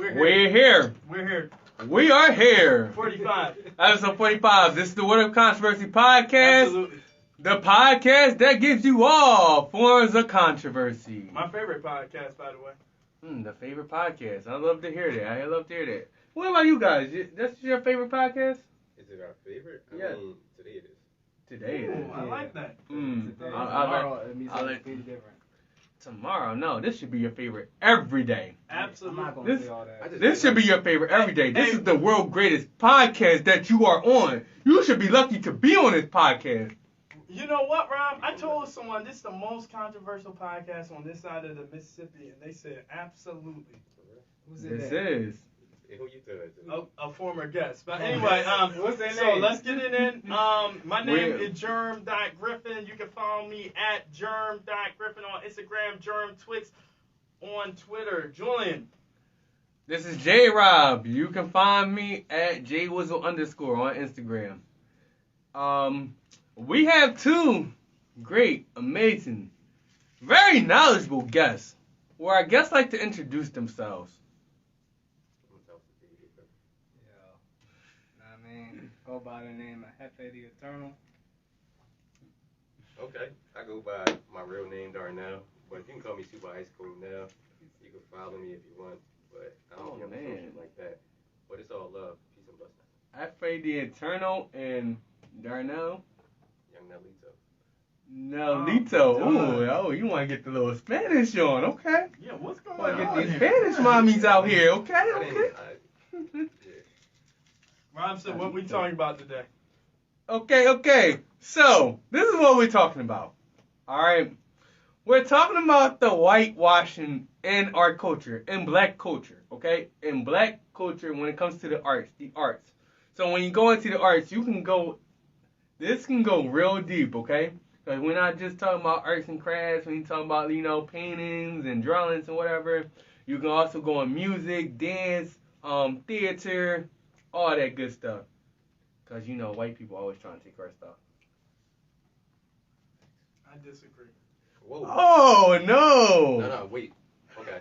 We're here. We're here. We are here. 45. Episode 45. This is the Word of Controversy podcast. Absolutely. The podcast that gives you all forms of controversy. My favorite podcast, by the way. The favorite podcast. I love to hear that. What about you guys? That's your favorite podcast? Is it our favorite? Yeah. I mean, today it is. Today it is. I like that. Tomorrow it means something completely different. Tomorrow, no. This should be your favorite every day. Absolutely. I'm not going to say all that. This should be your favorite every day. This is the world's greatest podcast that you are on. You should be lucky to be on this podcast. You know what, Rob? I told someone this is the most controversial podcast on this side of the Mississippi, and they said absolutely. Who's in This there? is. Who you to? A former guest. But anyway, What's their so name? let's get it in. My name Where? is Germ.Griffin. You can follow me at Germ.Griffin on Instagram, Germ Twix on Twitter. Julian. This is J Rob. You can find me at jwizzle_ on Instagram. We have two great, amazing, very knowledgeable guests, where our guests like to introduce themselves. Go by the name of Jèfe Thee Eternal. Okay, I go by my real name, Darnell, but you can call me Super Ice Cold now. You can follow me if you want, but I don't be on social like that. But it's all love, peace and blessings. Jèfe Thee Eternal and Darnell. Young Nelito. Nelito. You want to get the little Spanish on, okay? Yeah, what's going Want to on get these here? Spanish mommies out here, okay? I Okay. didn't, Robson, what we talking about today? Okay. So, this is what we're talking about. Alright? We're talking about the whitewashing in our culture, in black culture, okay? In black culture when it comes to the arts. So when you go into the arts, this can go real deep, okay? Because we're not just talking about arts and crafts, when you talking about, paintings and drawings and whatever. You can also go on music, dance, theater, all that good stuff. Because, white people always trying to take our stuff. I disagree. Whoa. Oh, no. No, wait. Okay.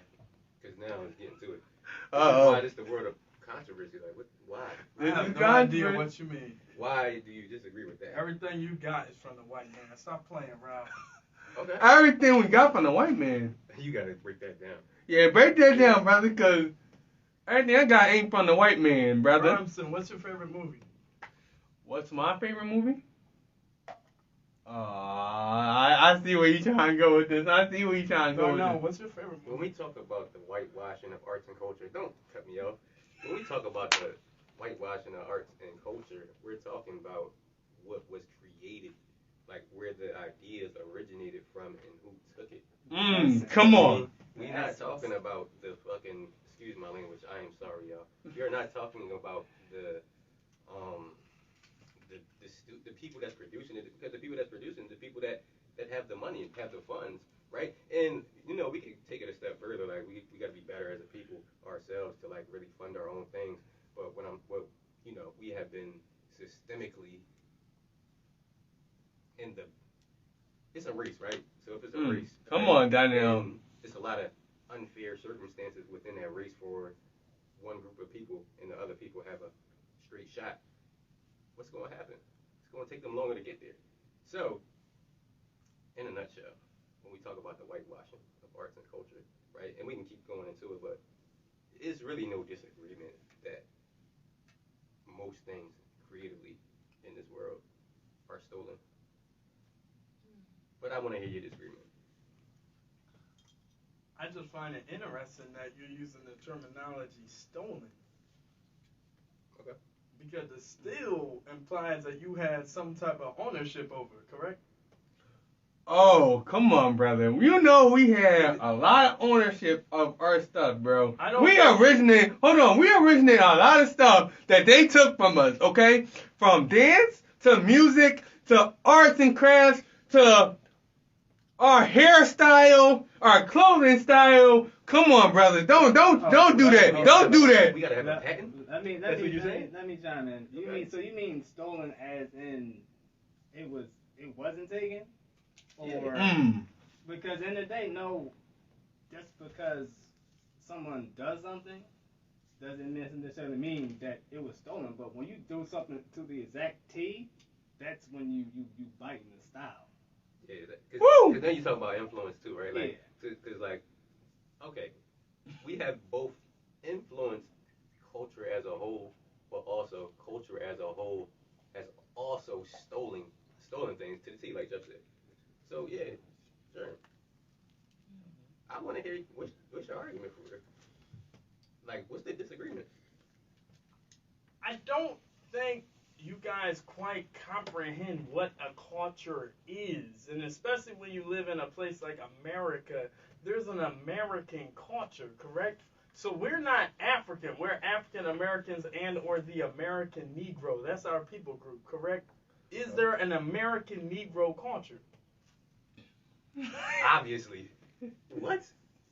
Because now it's getting to it. Uh-oh. Why this the word of controversy? Like, why? I have no idea what you mean. Why do you disagree with that? Everything you got is from the white man. Stop playing, Rob. Okay. Everything we got from the white man. You gotta break that down. Yeah, break that down, brother, because everything I got ain't from the white man, brother. Robson, what's your favorite movie? What's my favorite movie? I see where you trying to go with this. No, what's your favorite When movie? we talk about the whitewashing of arts and culture, don't cut me off. When we talk about the whitewashing of arts and culture, we're talking about what was created, like where the ideas originated from and who took it. Come on. We're not talking about the fucking, excuse my language, I am sorry, y'all. We're not talking about the people that's producing it, because the people that's producing the people that have the money and have the funds, right? And we could take it a step further, like we got to be better as a people ourselves to like really fund our own things. But we have been systemically it's a race, right? So if it's a race, come on, Daniel. It's a lot of unfair circumstances within that race for one group of people, and the other people have a straight shot. What's going to happen? It's going to take them longer to get there. So, in a nutshell, when we talk about the whitewashing of arts and culture, right, and we can keep going into it, but it's really no disagreement that most things creatively in this world are stolen. But I want to hear your disagreement. I just find it interesting that you're using the terminology stolen. Okay. Because the steal implies that you had some type of ownership over it, correct? Oh, come on, brother. We had a lot of ownership of our stuff, bro. We originate a lot of stuff that they took from us, okay? From dance to music to arts and crafts to our hairstyle, our clothing style. Come on, brother. Don't do that. Don't do that. We gotta have a patent. Let me chime in. You mean stolen as in it wasn't taken? Or because in the day, no, just because someone does something doesn't necessarily mean that it was stolen. But when you do something to the exact T, that's when you biting the style. Yeah, Woo! because then you talk about influence too, right? Like, because like, okay, we have both influenced culture as a whole, but also culture as a whole has also stolen things to the T, like Jeff said. So yeah, sure. I want to hear what's your argument for it. Like, what's the disagreement? I don't think you guys quite comprehend what a culture is, and especially when you live in a place like America, there's an American culture, correct? So we're not African. We're African Americans and or the American Negro. That's our people group, correct? Is there an American Negro culture? Obviously. What?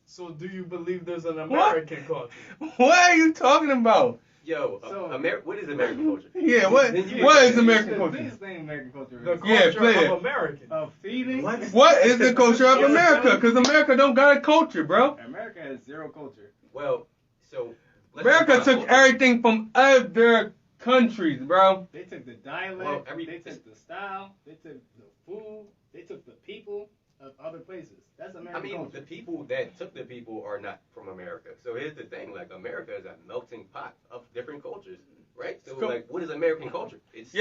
So do you believe there's an American culture? What are you talking about? Yo, what is American culture? Yeah, what is American culture? Please explain American culture. The Yeah, culture play it. of American. Of feeding. What is the culture of America? Because America don't got a culture, bro. America has zero culture. Well, so America took everything from other countries, bro. They took the dialect, they took the style, they took the food, they took the people of other places. That's American culture. The people that took the people are not from America. So here's the thing, like, America is a melting pot of different cultures, right? So, like, what is American culture? It's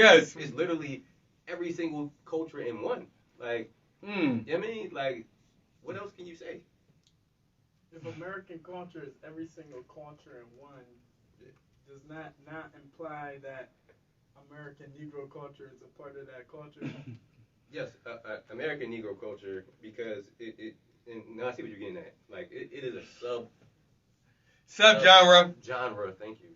literally every single culture in one. Like, you know what I mean? Like, what else can you say? If American culture is every single culture in one, does not imply that American Negro culture is a part of that culture? Yes, American Negro culture, because and now I see what you're getting at. Like, it is a subgenre. Genre, thank you,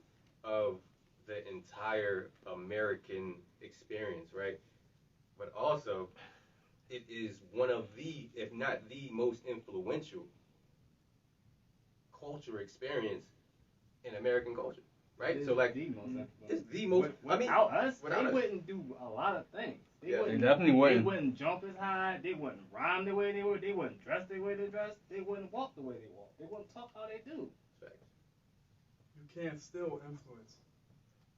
of the entire American experience, right? But also, it is one of the, if not the most influential culture experience in American culture, right? So, like, it's the most. Without us, they wouldn't do a lot of things. They definitely wouldn't. They wouldn't jump as high. They wouldn't rhyme the way they would. They wouldn't dress the way they dress. They wouldn't walk the way they walk. They wouldn't talk how they do. You can't still influence.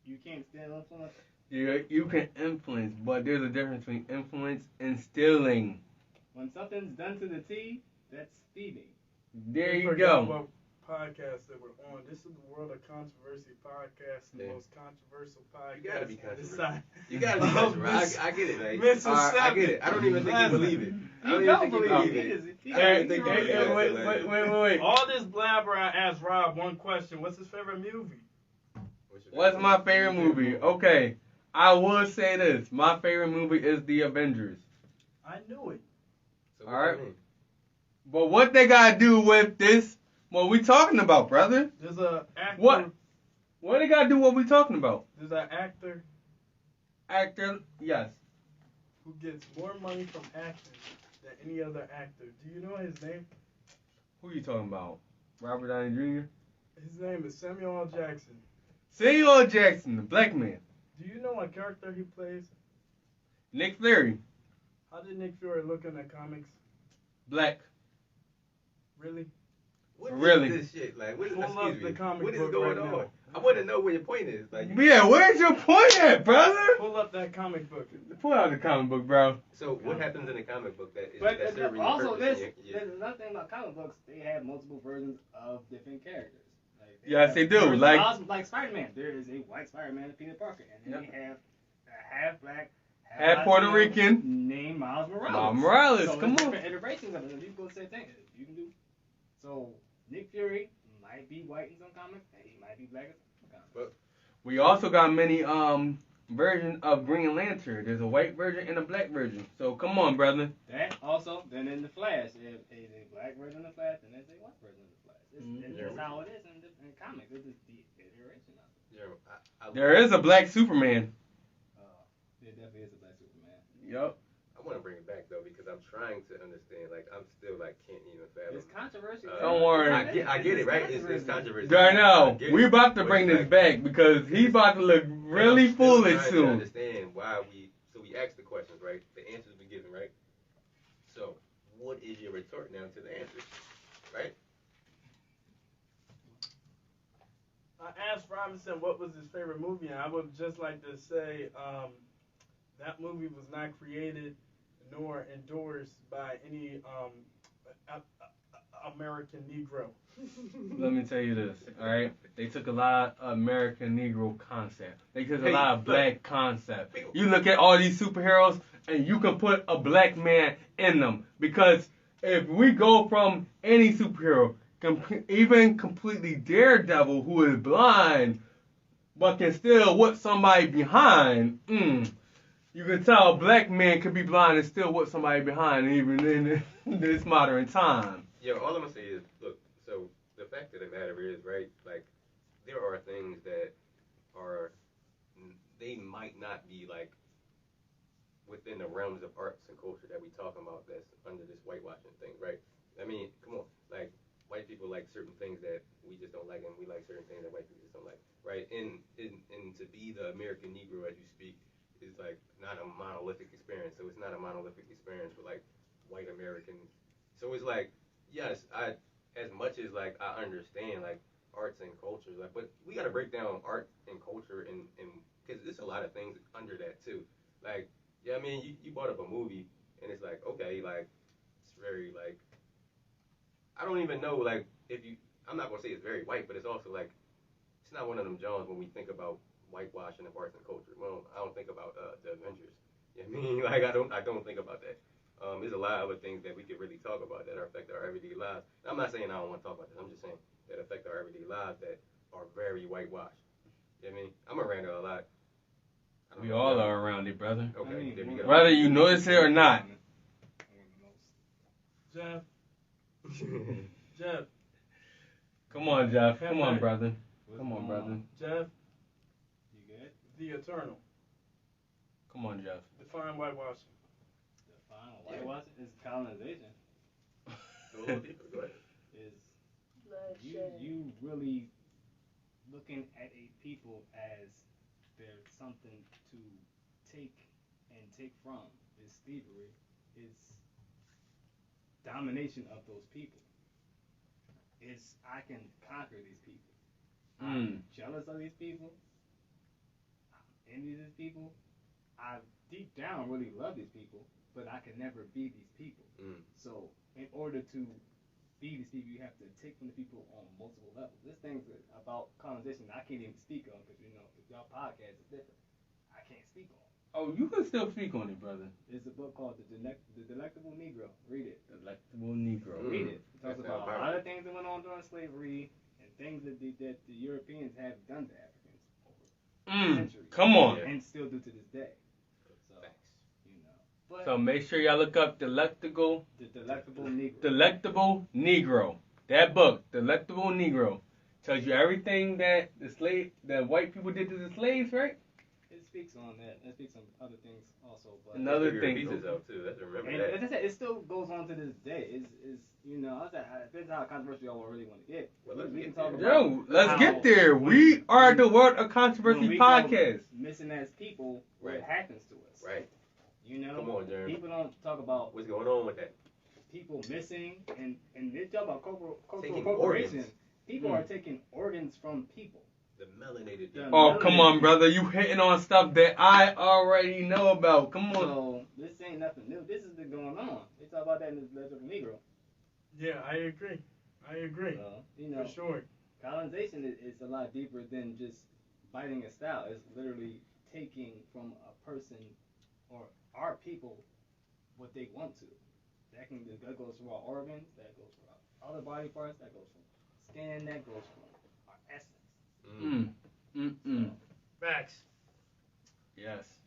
You can't still influence. You can influence, but there's a difference between influence and stealing. When something's done to the T, that's speeding. There you go. Podcast that we're on. This is the World of Controversy podcast, the most controversial podcast. You gotta be controversial. You gotta be controversial. I get it, man. I get it. I don't even think you believe it. I don't even think you believe it. Wait. All this blabber, I asked Rob one question. What's his favorite movie? What's my favorite movie? Okay, I will say this. My favorite movie is The Avengers. I knew it. So alright. But what they gotta do with this? What we talking about, brother? There's a actor. What they gotta do? What we talking about? There's an actor. Actor, yes. Who gets more money from acting than any other actor? Do you know his name? Who you talking about? Robert Downey Jr. His name is Samuel L. Jackson. Samuel L. Jackson, the black man. Do you know what character he plays? Nick Fury. How did Nick Fury look in the comics? Black. Really? What really? Is this shit? Like, what is going on? I want to know where your point is. Like, yeah, where's your point at, brother? Pull up that comic book. Pull out the comic book, bro. So, what happens in the comic book that is serving also, there's another thing about comic books. They have multiple versions of different characters. Yes, they do. Like Spider-Man. There is a white Spider-Man, Peter Parker, and then you have a half black, half Puerto Rican named Miles Morales. Miles Morales, so come on. Different iterations of it. You can say things. You can do. So Nick Fury might be white in some comics, and he might be black in some comics. But we also got many versions of Green Lantern. There's a white version and a black version. So come on, brother. That also, then in the Flash, there's a black version of the Flash, and there's a white version of the Flash. It's just how it is in comics. It's just the iteration of it. There is a black Superman. There definitely is a black Superman. Yup. I want to bring it back though because I'm trying to understand. Like, I'm still like can't even fathom. It's controversial. Don't worry. I get it, right? It's controversial. Darnell, we about to bring this back because he's about to look really foolish soon. I understand why we asked the questions, right? The answers we given, right? So, what is your retort now to the answers, right? I Robinson what was his favorite movie, and I would just like to say that movie was not created nor endorsed by any American Negro. Let me tell you this, all right? They took a lot of American Negro concept. They took a lot of black concept. You look at all these superheroes, and you can put a black man in them. Because if we go from any superhero, even completely Daredevil, who is blind, but can still whip somebody behind, you can tell a black man can be blind and still whip somebody behind, even in this modern time. Yeah, all I'm going to say is, look, so the fact of the matter is, right, like, there are things that are, they might not be, like, within the realms of arts and culture that we talking about that's under this whitewashing thing, right? I mean, come on, like, white people like certain things that we just don't like, and we like certain things that white people just don't like, right? And to be the American Negro, as you speak, is, like, not a monolithic experience. So it's not a monolithic experience for, like, white Americans. So it's like, yes, as much as, like, I understand, like, arts and culture, like, but we got to break down art and culture, and because there's a lot of things under that, too. Like, yeah, I mean, you brought up a movie, and it's like, okay, like, it's very, like, I don't even know, like, I'm not going to say it's very white, but it's also, like, it's not one of them Jones when we think about whitewashing of arts and culture. Well, I don't think about the Avengers. You know what I mean? Like, I don't think about that. There's a lot of other things that we could really talk about that affect our everyday lives. I'm not saying I don't want to talk about this. I'm just saying that affect our everyday lives that are very whitewashed. You know what I mean? I'm around it a lot. We all are around it, brother. Okay, there we go. Whether you notice it or not. Jeff. Jeff. Come on, Jeff. Come on, brother. Come on, brother. Jeff. You good? The Eternal. Come on, Jeff. Define whitewashing. Define whitewashing is colonization. Go ahead. Is you really looking at a people as there's something to take from. It's slavery. It's domination of those people. It's I can conquer these people. I'm jealous of these people. I'm envious of these people. I deep down really love these people, but I can never be these people. So in order to be these people, you have to take from the people on multiple levels. There's things about colonization that I can't even speak on because, if y'all podcast is different. I can't speak on. Oh, you can still speak on it, brother. There's a book called The Delectable Negro. Read it. Delectable Negro. Read it. It talks about a lot of things that went on during slavery and things that the Europeans have done to Africans over centuries. Come on. And still do to this day. So, But so make sure y'all look up Delectable Negro. Delectable Negro. That book, Delectable Negro, tells you everything that the white people did to the slaves, right? It speaks on that. It speaks on other things also. But another thing. Out too. Let's remember and that. as I said, it still goes on to this day. It depends how controversial y'all really want to get. Well, we can talk about let's get there. We are the World of Controversy podcast. Missing as people, what happens to us. Right. Come on, Germ. People don't talk about what's going on with that. People missing, and they talk about cultural appropriation. Organs. People are taking organs from people. The melanated. Oh, come on, brother. You hitting on stuff that I already know about. Come on. So, this ain't nothing new. This has been going on. They talk about that in the Letter of the Negro. Yeah, I agree. For sure. Colonization is a lot deeper than just biting a style. It's literally taking from a person or our people what they want to. That goes from our organs, that goes from our other body parts, that goes from skin, that goes from our essence. Facts. Yes.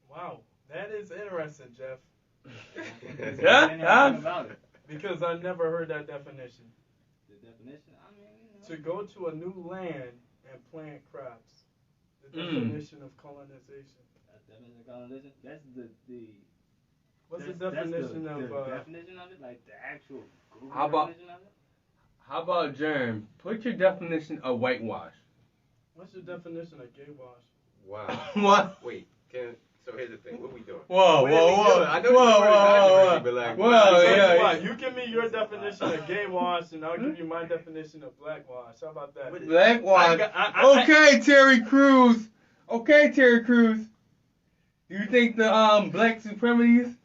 Wow, that is interesting, Jeff. Yeah. Because I never heard that definition. The definition? I mean, to go to a new land and plant crops. The definition of colonization. That's the definition of colonization? That's the What's the definition of the definition of it? Like the actual Google definition of it? How about Germ? Put your definition of whitewash. What's your definition of gay wash? Wow. What? Wait, can So here's the thing. What we doing? Whoa, What are we doing? I know whoa. but like, Well, You give me your definition of gay wash, and I'll give you my definition of black wash. How about that? Black wash. Okay, Terry Crews. Do you think the black supremacists?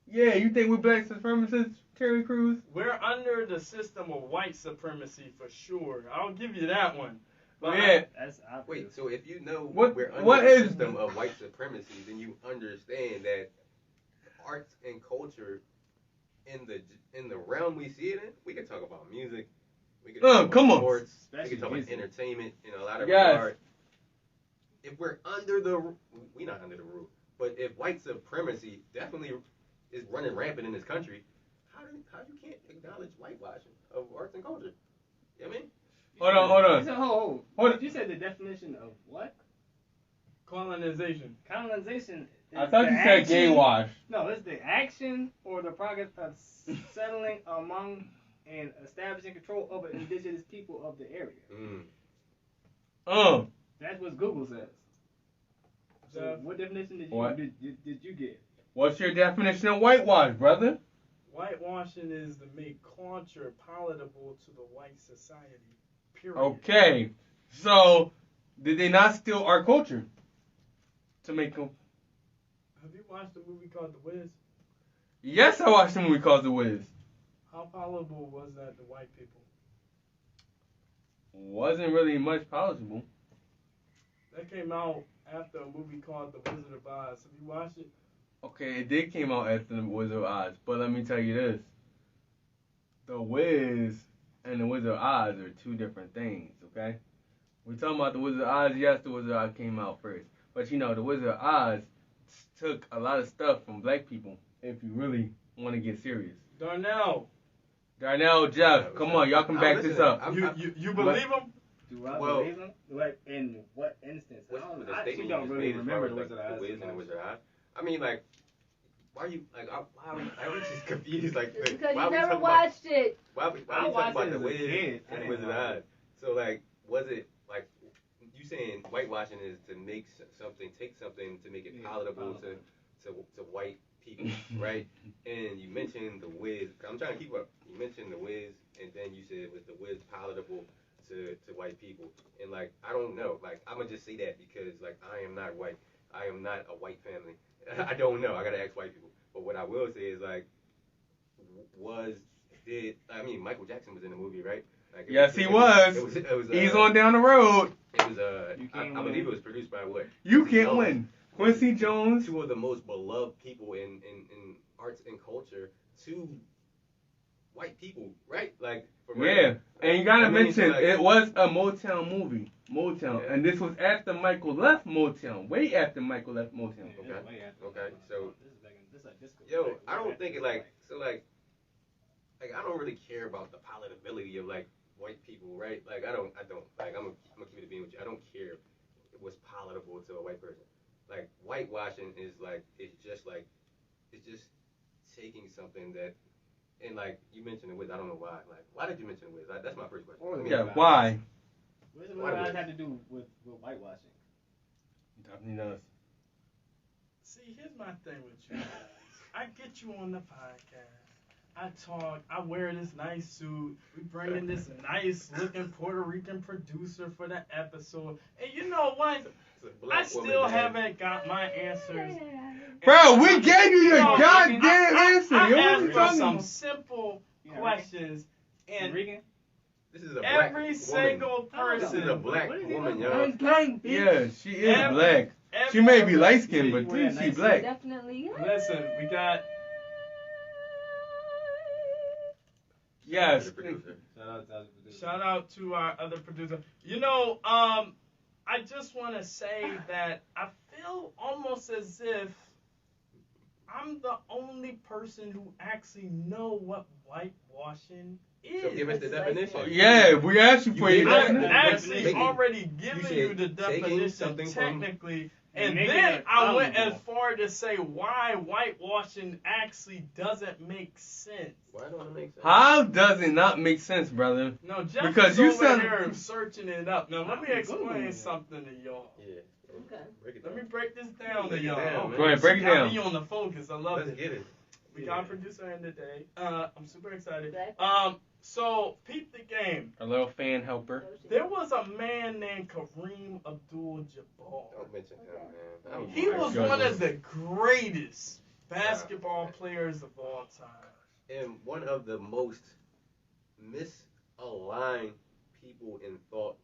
Yeah, you think we're black supremacists, Terry Crews? We're under the system of white supremacy for sure. I'll give you that one. But Yeah. Wait, so if you know What we're under is- the system of white supremacy, then you understand that arts and culture in the realm we see it in, we can talk about music, we can talk come about on. sports, we Especially can talk about music. entertainment in a lot of Yes. regards. If we're under we're not under the rule, but if white supremacy definitely is running rampant in this country, how you can't acknowledge whitewashing of arts and culture? You know what I mean? Hold on. So, hold on. You said the definition of what? colonization. Colonization. Is I thought the you said action- gay wash. No, it's the action or the progress of settling among and establishing control over indigenous people of the area. That's what Google says. So, what definition did you get? What's your definition of whitewash, brother? Whitewashing is to make culture palatable to the white society. Period. Okay. So, did they not steal our culture to make them? Have you watched a movie called The Wiz? Yes, I watched a movie called The Wiz. How palatable was that to white people? Wasn't really much palatable. That came out after a movie called The Wizard of Oz. Have you watched it? Okay, it did came out after The Wizard of Oz, but let me tell you this. The Wiz and The Wizard of Oz are two different things, okay? We're talking about The Wizard of Oz. Yes, The Wizard of Oz came out first. But you know, The Wizard of Oz took a lot of stuff from black people, if you really want to get serious. Darnell. Darnell, Jeff, come on, y'all can back this up. You believe him? Do I Well- believe them? Like, in what instance? What's I the actually statement don't you just really made as remember far the as, Wizard like, of the Oz. Wiz and the Wizard of Oz? I mean, like, why are you like? I was just confused. Like, Just like, because why you are we never talking about- watched it. Why are we I talking watched about it the as a Wiz kid. and the Wizard of Oz? So like, was it like you saying whitewashing is to make something, take something to make it palatable to white people, right? And you mentioned the Wiz. I'm trying to keep up. You mentioned the Wiz, and then you said was the Wiz palatable to white people? And like, I don't know. Like, I'm gonna just say that because like I am not white. I am not a white family. I don't know. I gotta ask white people. But what I will say is like, Michael Jackson was in the movie, right? Like, Yes, he was. It was He's on down the road. It was You I Can't believe Win. it was produced by what? You Quincy can't Jones. win. Quincy Jones. Two of the most beloved people in arts and culture to white people, right? Like, for real. Yeah, and you gotta I mean, mention like- it was a Motown movie. Motown, Yeah. and this was after Michael left Motown. Way after Michael left Motown. Okay, so yo, I don't think it like I don't really care about the palatability of like white people, right? Like I don't like I'm gonna keep it being with you. I don't care what's palatable to a white person. Like whitewashing is like it's just taking something that and like you mentioned the Wiz. I don't know why. Like why did you mention the Wiz? That's my first question. I mean, Yeah, why? What does that have to do with whitewashing? Definitely does. See, here's my thing with you guys. I get you on the podcast. I talk. I wear this nice suit. We bring in this nice looking Puerto Rican producer for the episode. And you know what? it's a black I still woman, man. haven't got my answers. Bro, we gave you your No, goddamn I answer. Yo, what you asked for talking some about? simple Yeah, questions, and Regan? This is a black every woman. single This is a person. black What is he woman, doing? yo. Yeah, she is Every- black. every- She may be light skinned, Yeah, but you wear a she nice black. Definitely. Listen, we got. Yes. The producer. Shout out to our other producer. You know, I just want to say that I feel almost as if I'm the only person who actually know what whitewashing is. So give us the definition. Yeah, we asked you for You your gave us I'm the definition. actually Taking- already giving said you the taking definition something from- technically, and and making then it I went as palatable. far to say why whitewashing actually doesn't make sense. Why don't it make sense? How does it not make sense, brother? No, Jeff Because is you over sound- here searching it up. Now let me I'm explain Googling it. something to y'all. Yeah. Okay. Break it Let down. me break this down to Break it y'all. down, man. Go ahead, break it Got down. me on the focus. I love Let's it. get it. We got a producer in today. I'm super excited. Black. So peep the game. A little fan helper. There was a man named Kareem Abdul-Jabbar. Don't mention him, man. He was one of the greatest basketball players of all time. And one of the most misaligned people in thought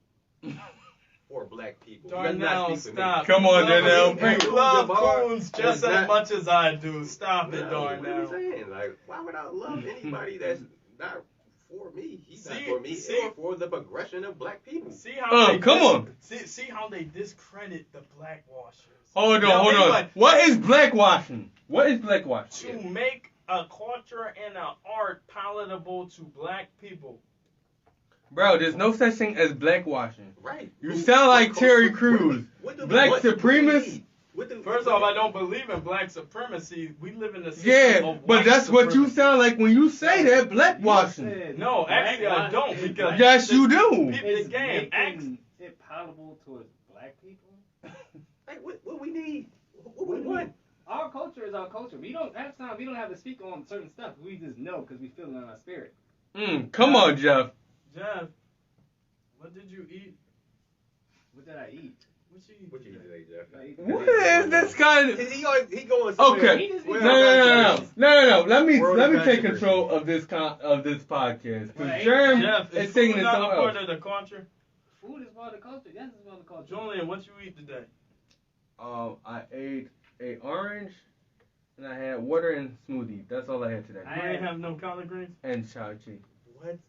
for black people. Darnell, stop. Come on, Darnell. You love Jabbar Coons just is as not- much as I do. Stop it, No, Darnell. what are you saying? Like, why would I love anybody that's not for me? He's not See- for me see- or for the progression of black people. See how Oh, they come on. See how they discredit the blackwashers. Hold on, Now, hold on. anyway, What is blackwashing? What is blackwashing? to make a culture and an art palatable to black people. Bro, there's no such thing as blackwashing. Right. You sound like Terry What- Crews. what do we- Black what do we supremacists? need? What do- First off, I don't believe in black supremacy. We live in a system Yeah, of but white that's what you supremacy. sound like when you say that, blackwashing. said No, actually I don't, blackwashing- because- Yes, you do. Peep the It's game. making it palatable towards black people. Like, what we need? What we want? Our culture is our culture. We don't have time. We don't have to speak on certain stuff. We just know because we feel it in our spirit. Come on, Jeff. Jeff, what did you eat? What did I eat? What you eat today, Jeff? I ate- What is this guy? He going somewhere. Okay. He just- Well, No. Let me World take controversy. control of this podcast because Right. Germ Jeff, is is taking food it not somewhere a part else. of the culture? Food is part of the culture. Yes, it's part of the culture. Julian, what you eat today? I ate a orange and I had water and smoothie. That's all I had today. You ain't have no collard greens? And chow chi.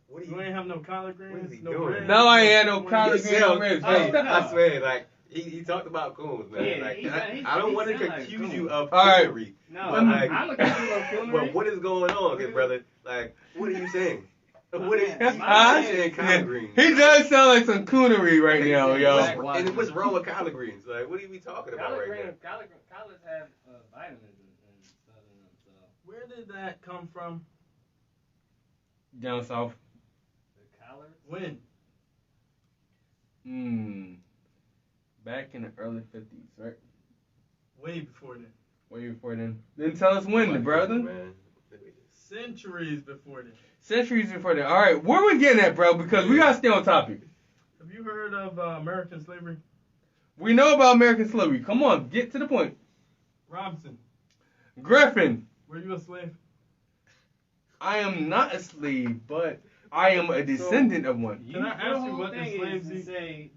What are You you? ain't have no collard What greens? is he No doing? ribs? No, I ain't had no What collard you- greens. No ribs. Oh, Hey, I swear, like he talked about Coons, man. Yeah, like he- I don't he want to sound like accuse Coons. you of All right. coonery. No, But, like, I'm a cultural culinary. But what is going on here, brother? Like, what are you saying? What is man, you my saying? Collard greens. He does sound like some coonery right now, yo. Black- And what's wrong with collard greens? Like, what are we talking about Collard right greens, collards have vitamins and stuff in them. So Where did that come from? Down south. the collards. When? Back in the early 50s, right? Way before then. Way before then. Then tell us when, now? brother. Man. Centuries before then. Centuries before that. All right, where we getting at, bro? Because we gotta stay on topic. Have you heard of American slavery? We know about American slavery. Come on, get to the point. Robinson, Griffin, were you a slave? I am not a slave, but I am a descendant of one. Can I ask your you whole what the thing slaves is eat? to say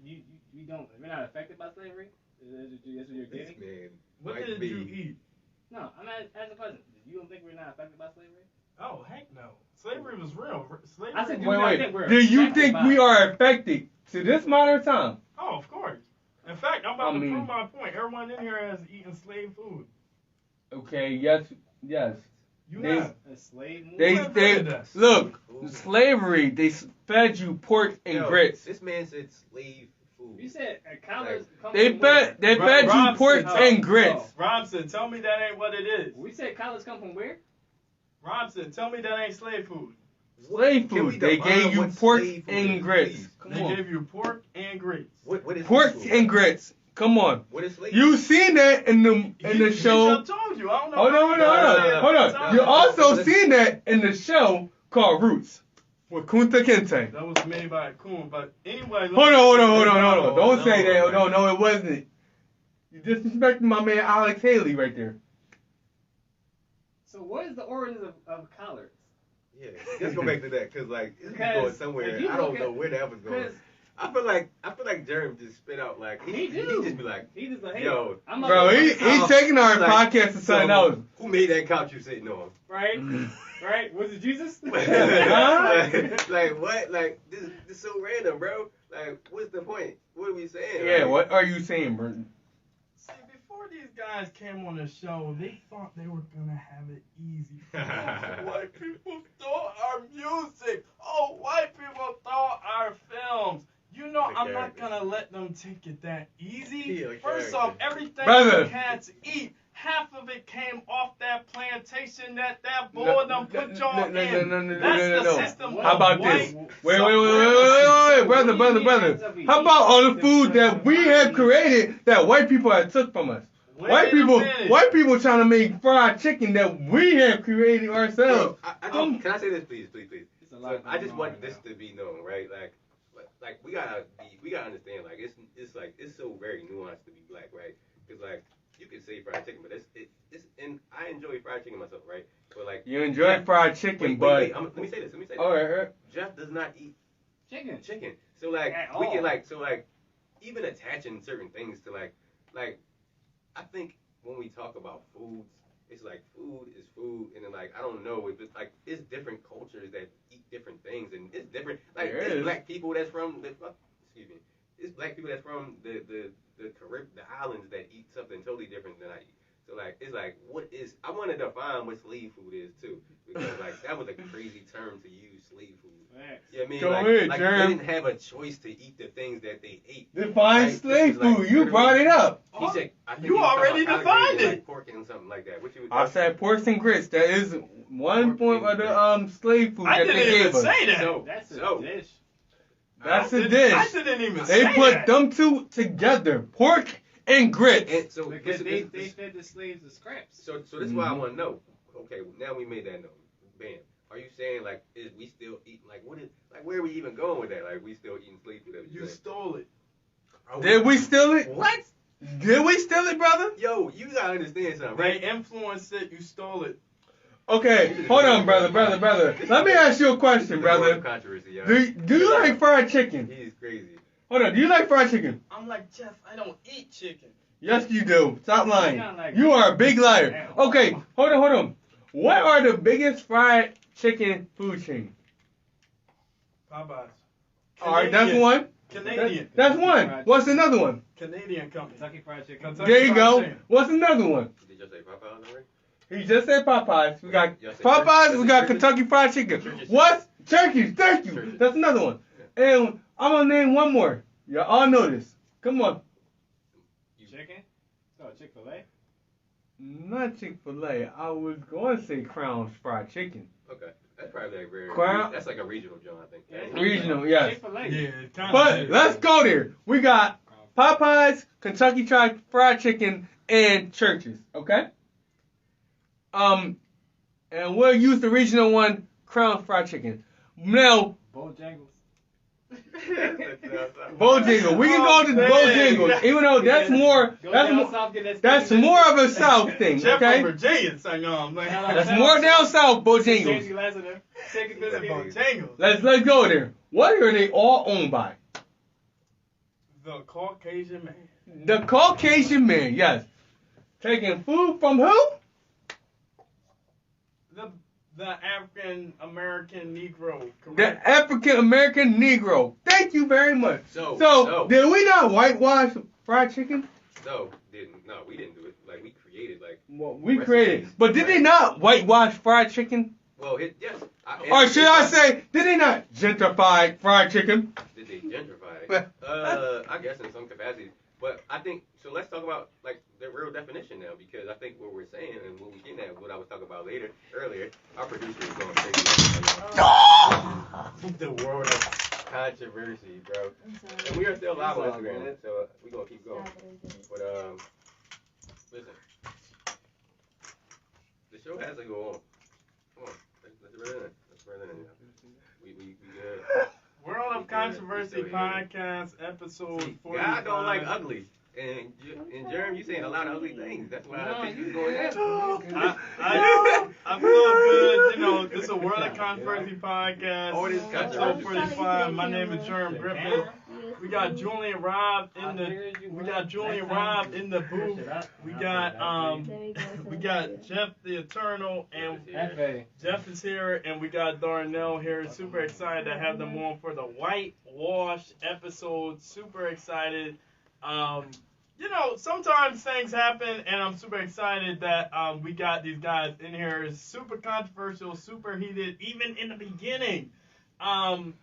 we're not affected by slavery? That's what you're This getting? man What might did be. you eat? No, I'm asking a question. You don't think we're not affected by slavery? Oh, heck no. Slavery was real. Slavery. I said, Wait. Do you think we are affected to this modern time? Oh, of course. In fact, I'm about to mean- prove my point. Everyone in here has eaten slave food. Okay, yes. You They- have. A slave movie? They invented us. look, slavery, they fed you pork and Yo, grits. This man said slave food. You said collards come They from where? fed you Robson, pork oh, and grits. Robson, tell me that ain't what it is. We said collards come from where? Robson, tell me that ain't slave food. Slave Can we food. They define gave you what pork slave food and is, grits. please? Come They on. gave you pork and grits. What is Pork slave food? and grits. Come on. What is slave You food? seen that in the He show. just told you. I don't know. Hold on. Tell You me. also seen that in the show called Roots with Kunta Kinte. That was made by a coon, but anyway. Hold on. No, Don't say no, that. man. No, it wasn't. You disrespecting my man Alex Haley right there. So what is the origins of collards? Yeah, let's go back to that because like it's Because going somewhere. if you I don't look know at- where that was going. Because I feel like Germ just spit out like he he do. just be like, He just like, hey, yo, I'm Bro, he taking our Like, podcast to something so, else. who made that couch you sitting on? right, right. Was it Jesus? like what? Like this is so random, bro. Like what's the point? What are we saying? Yeah, Like, what are you saying, bro? See, before these guys came on the show, they thought they were gonna have it easy. Oh, white people thought our music. Oh, white people thought our films. You know, The I'm not character. gonna let them take it that easy. Yeah, the First character. off, everything Brother. we had to eat, half of it came off that plantation situation that boredom put y'all in. That's no. the system. How about white this? Wait, brother. How about all the food that we have created that white people have took from us? White people trying to make fried chicken that we have created ourselves. Bro, can I say this, please? So I just want this to be known, right? Like we gotta understand, like it's so very nuanced to be black, right? Because like you can say fried chicken, but it's and I enjoy fried chicken myself, right? But like you enjoy fried chicken, wait, let me say this. All right. Jeff does not eat chicken. So like At we all. can like even attaching certain things to like I think when we talk about foods, it's like food is food, and then like I don't know if it's like it's different cultures that eat different things, and it's different. Like it's black people that's from it's black people that's from the Caribbean, the islands that eat something totally different than I eat. So like it's like I want to define what slave food is too, because like that was a crazy term to use, slave food. You know what I mean? Go ahead, like Germ. they didn't have a choice to eat the things that they ate. Define slave food. You brought it up. He said, I think You already defined it. Like pork and something like that. I said pork and grits. That is one form of the slave food that they gave us. Say that. So, That's a dish. That's a dish. I didn't even They say put that. them two together, pork and grits. And so Because they fed the slaves the scraps. So this is why I want to know. Okay, now we made that known. Bam. Are you saying like is we still eating like what is like where are we even going with that? Like we still eating slave food? You stole it. Did we steal it? What? Did we steal it, brother? Yo, you gotta understand something, right? They influenced it. You stole it. Okay, hold on, brother. Let me ask you a question, brother. Controversy, yo. Do you like fried chicken? He's crazy. Hold on, do you like fried chicken? I'm like, Jeff, I don't eat chicken. Yes, you do. Stop lying. You are a big liar. Okay, hold on. What are the biggest fried chicken food chains? Popeyes. All right, that's one. Canadian. That's one. What's another one? Canadian company. Kentucky Fried Chicken. Kentucky There you Fried go. Chicken. What's another one? Did you just say Popeyes already? He just said Popeyes. We got Y'all say Popeyes. Church's? We got Kentucky Fried Chicken. Church's. What's Turkey's? Thank you. Church's. That's another one. And I'm gonna name one more. Y'all all know this. Come on. Chicken? Oh, Chick-fil-A? Not Chick-fil-A. I was going to say Crown's Fried Chicken. Okay. That's probably like very. Crown- That's like a regional joint, I think. Yeah. Regional, yes. Chick-fil-A. Yeah, kind But let's go there. We got Popeyes, Kentucky Fried Chicken, and Church's. Okay. And we'll use the regional one, Crown Fried Chicken. Now, Bojangles. Bojangles. We can go to Bojangles, even though that's more. Go down south, get that That's steak. more of a South thing, Jeff okay? from Virginia sang on. Like, That's more down south, James Bojangles. Lassiter. Take a visit. Bojangles. Let's go there. What are they all owned by? The Caucasian man. The Caucasian man, yes. Taking food from who? The African American Negro. The Correct. African American Negro. Thank you very much. So, did we not whitewash fried chicken? No, we didn't do it. Like we created like. Well, we created. But did they not whitewash fried chicken? Well, yes. Or should I say, did they not gentrify fried chicken? Did they gentrify it? I guess in some capacity. But I think so. Let's talk about like the real definition now, because I think what we're saying and what we're getting at, what I was talking about earlier. Our producer is going crazy. The world of controversy, bro. And we are still live on Instagram, so we're gonna keep going. But listen, the show has to go on. Come on, let's run in. We good. World of Controversy podcast episode 45. God don't like ugly. And Germ, you saying a lot of ugly things. That's why I think you going there. I feel good. You know, this is a World of Controversy podcast. Oh, it is Episode controversy. 45. My name is Germ Griffin. We got Julian Rob in the booth. We got Jèfe Thee Eternal, and Jeff is here, and we got Darnell here. Super excited to have them on for the Whitewash episode. Super excited. You know, sometimes things happen, and I'm super excited that we got these guys in here. It's super controversial, super heated, even in the beginning. I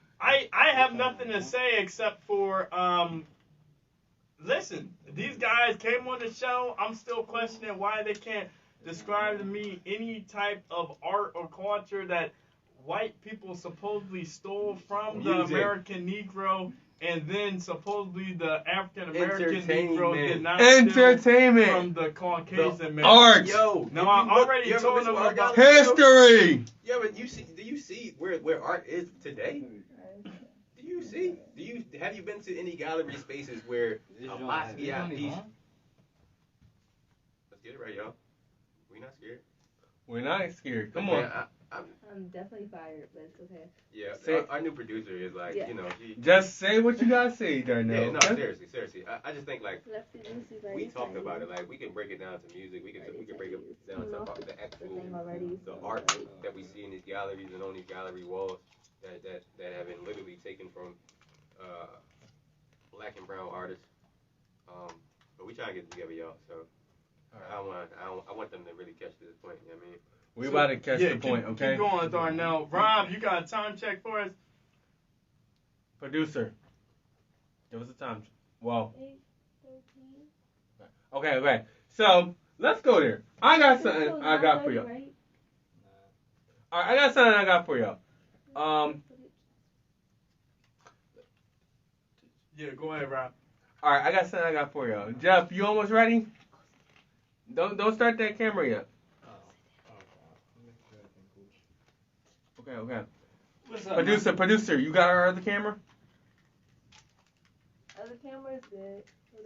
have nothing to say except for, listen, these guys came on the show. I'm still questioning why they can't describe to me any type of art or culture that white people supposedly stole from the Music. American Negro, and then supposedly the African American Negro did Entertainment. not steal Entertainment. from the Caucasian man. Art. Yo, No, if I you look- already you ever told been to them art about gallery? History. Yeah, but you see, do you see where art is today? Do you see? Have you been to any gallery spaces where a Basquiat piece? Let's get it right, y'all. We not scared. We're not scared. Come Man, on. I'm definitely fired, but it's okay. Yeah, Say- our new producer is like, Yeah. you know, she. Just say what you gotta say, Darnell. Yeah, no, okay? seriously. I just think like Lefty Lucy, right? we talked about it. Like we can break it down to music. We can break it down to the actual the art that we see in these galleries and on these gallery walls that have been literally taken from black and brown artists. But we try to get it together, y'all. So I want them to really catch this point. You know what I mean? We about to catch the point, okay? Keep going, Darnell. Rob, you got a time check for us? Producer, give us a time. Well, 8:13. okay. So let's go there. I got something I got for y'all. Right? All right, I got something I got for y'all. Yeah, go ahead, Rob. All right, I got something I got for y'all. Jeff, you almost ready? Don't start that camera yet. Okay. What's up, man? Producer, you got our other camera? Other camera is good.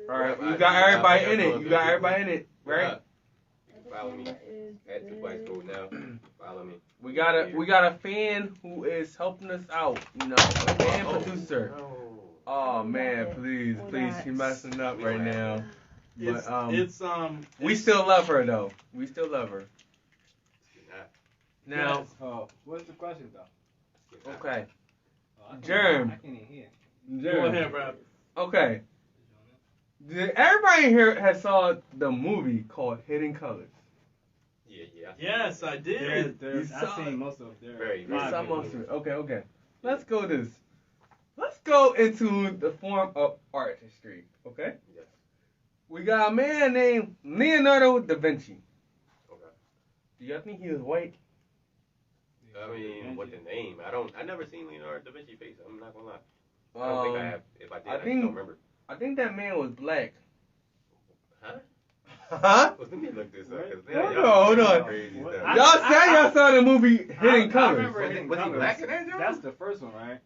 All right, you got everybody in it. You got everybody in it, right? You can follow me at 2 White School now. Follow me. We got a fan who is helping us out. You know, a fan producer. No. Oh man, please, she's messing up right now. But we still love her though. We still love her. Now, Yes. What's the question though? okay, I can't Germ. even hear. Go ahead, Rob. Okay. Everybody here has saw the movie called Hidden Colors. Yeah. Yes, I did. I've seen most of them. Very, You very saw good most movie. of it. Okay. Let's go into the form of art history. Okay. Yes. We got a man named Leonardo da Vinci. Okay. Do you think he was white? I mean, what the name? I never seen Leonardo da Vinci face. I'm not gonna lie. I don't think I have. If I did, I just don't remember. I think that man was black. Huh? Huh? Well, let me look this up. 'Cause Hold y'all on, hold on. crazy What? stuff. Y'all said y'all saw the movie Hidden I Colors. remember Was Hidden he Colors. black in that, Joe? That's the first one, right?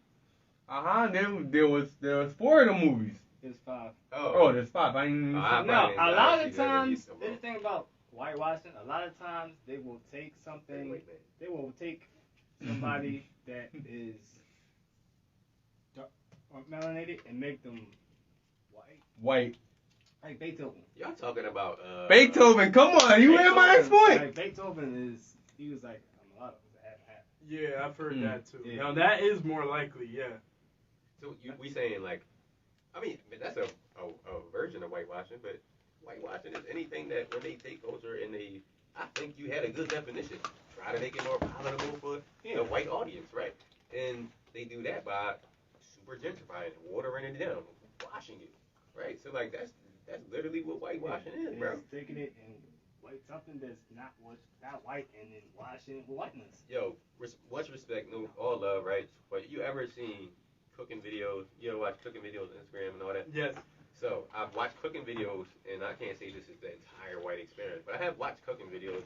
There was 4 of the movies. It's 5. Oh, there's 5. I didn't even I see No, probably a didn't lot see of that times, release, this thing about whitewashing, a lot of times they will take something, Wait, man. they will take somebody that is dark or melanated and make them white. like Beethoven. Y'all talking about Beethoven, come on, you hear my next point? Like Beethoven he was like a mulatto, he was a half. Yeah, I've heard that too. Yeah. Now that is more likely, yeah. So we saying like, I mean that's a version of whitewashing, but whitewashing is anything that when they take culture and I think you had a good definition. Try to make it more palatable for the white audience, right? And they do that by super gentrifying it, watering it down, washing it, right? So like that's literally what whitewashing is, bro. It's taking it and something that's not white and then washing it with whiteness. Yo, much respect, no all love, right? But you ever seen cooking videos? You ever watch cooking videos on Instagram and all that? Yes. So I've watched cooking videos, and I can't say this is the entire white experience, but I have watched cooking videos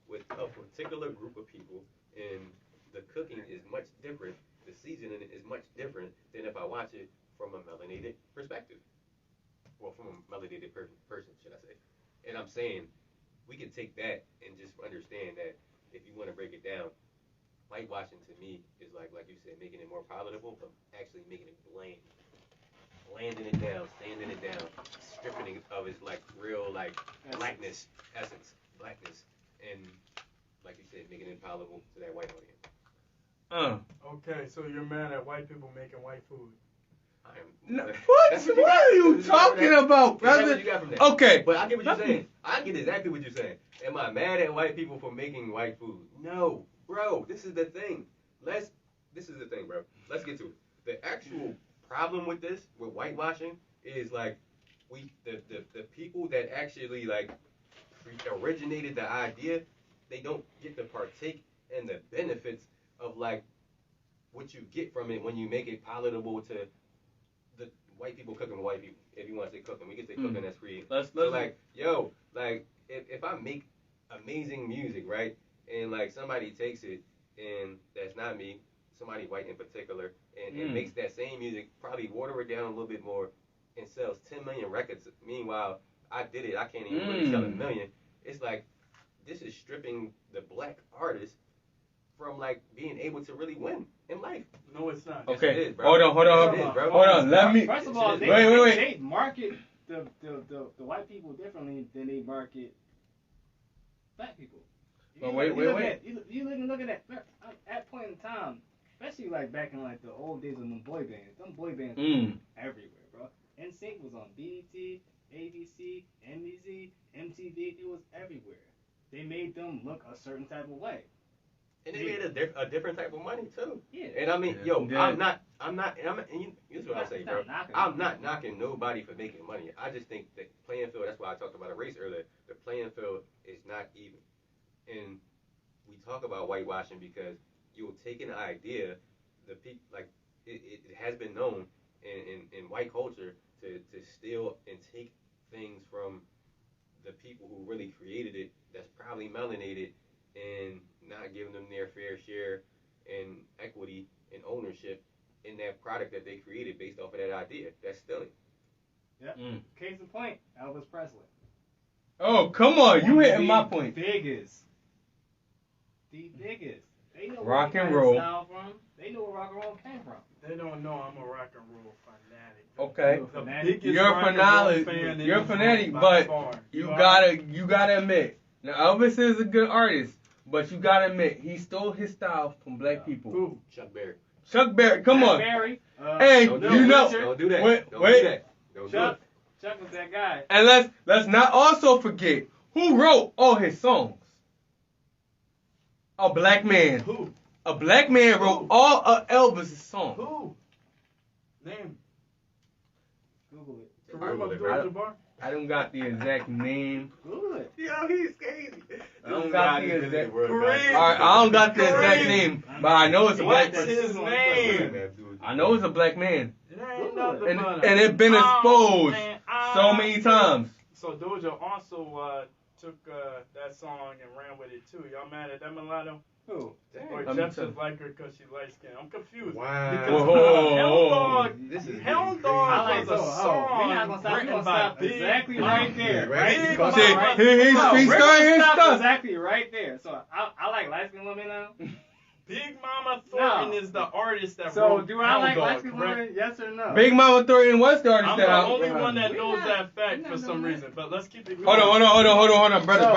with a particular group of people, and the cooking is much different. The seasoning is much different than if I watch it from a melanated perspective. Well, from a melanated person, should I say. And I'm saying we can take that and just understand that if you want to break it down, whitewashing to me is like you said, making it more palatable, but actually making it bland. Blanding it down, sanding it down, stripping it of its like real like blackness, blackness, and like you said, making it palatable to that white audience. Okay, so you're mad at white people making white food. What are you talking about, brother? That's what you got from that. Okay. But I get what you're saying. I get exactly what you're saying. Am I mad at white people for making white food? No, bro. This is the thing. Let's get to it. The actual problem with this, with whitewashing, is like the people that actually like originated the idea, they don't get to partake in the benefits of like what you get from it when you make it palatable to the white people cooking white people. If you want to say cooking, we can say cooking. That's free. Let's So like, yo, like if I make amazing music, right, and like somebody takes it and that's not me, somebody white in particular, and makes that same music, probably water it down a little bit more, and sells 10 million records. Meanwhile, I did it. I can't even really sell a million. It's like this is stripping the black artist from like being able to really win in life. No, it's not. Okay. Yes, it is, bro. Hold on. Yes, it is, bro. Hold on. Let me. First of all, Wait. they market the white people differently than they market black people. But wait. You look at that point in time, especially like back in like the old days of them boy bands. Them boy bands were everywhere, bro. NSYNC was on BET, ABC, NBC, MTV. It was everywhere. They made them look a certain type of way. And they made a different type of money too. Yeah. And I mean, I'm not, and here's what I say, bro. Knocking I'm not knocking nobody for making money. I just think the playing field, that's why I talked about a race earlier. The playing field is not even. And we talk about whitewashing because you'll take an idea, the people, like, it has been known in white culture to steal and take things from the people who really created it, that's probably melanated, and not giving them their fair share and equity and ownership in that product that they created based off of that idea. That's stealing. Yep. Case in point, Elvis Presley. Oh, come on. You hitting my point. The biggest. They know rock where and they got roll. his style from. They know where rock and roll came from. They don't know I'm a rock and roll fanatic. Okay. The biggest You're a rock and roll fanatic. fan in You're a this fanatic, world but by far. you gotta admit. Now Elvis is a good artist, but you gotta admit he stole his style from black people. Who? Chuck Berry. Chuck Berry, come on. Berry, Hey, Don't do you that. know. Don't do that. Wait. Don't do that. Don't do it. Chuck was that guy. And let's not also forget who wrote all his songs. A black man. Who? A black man wrote all of Elvis' songs. Who? Name. Google it. Kareem Google it, Abdul-Jabbar. I don't got the exact name. Google it. Yo, he's crazy. I don't got the exact. Kareem. Alright, I don't got the exact Kareem. name, but I know it's a black What's man. his name? I know it's a black man, It ain't nothing but and it been exposed man, so many times. So Doja also took that song and ran with it too. Y'all mad at that mulatto? Who? Or I'm Jeff tell- just like her because she light skinned? I'm confused. Wow. Because Whoa. Hell Dog, This is Hell getting Dog crazy. was a We're song not gonna stop. We're written gonna by stop Big exactly Mama. right there. Right? Big Come on, Mama. right? He's No, street we're story gonna and stop stuff. exactly right there. So I like light skinned women now. Big Mama Thornton No. is the artist that So wrote do I Hell like Dog, light skinned correct? women? Yes or no? Big Mama Thornton was the artist I'm that the I. only one that We're knows not- that fact we're for not some doing reason. But let's keep it going. Hold on, brother.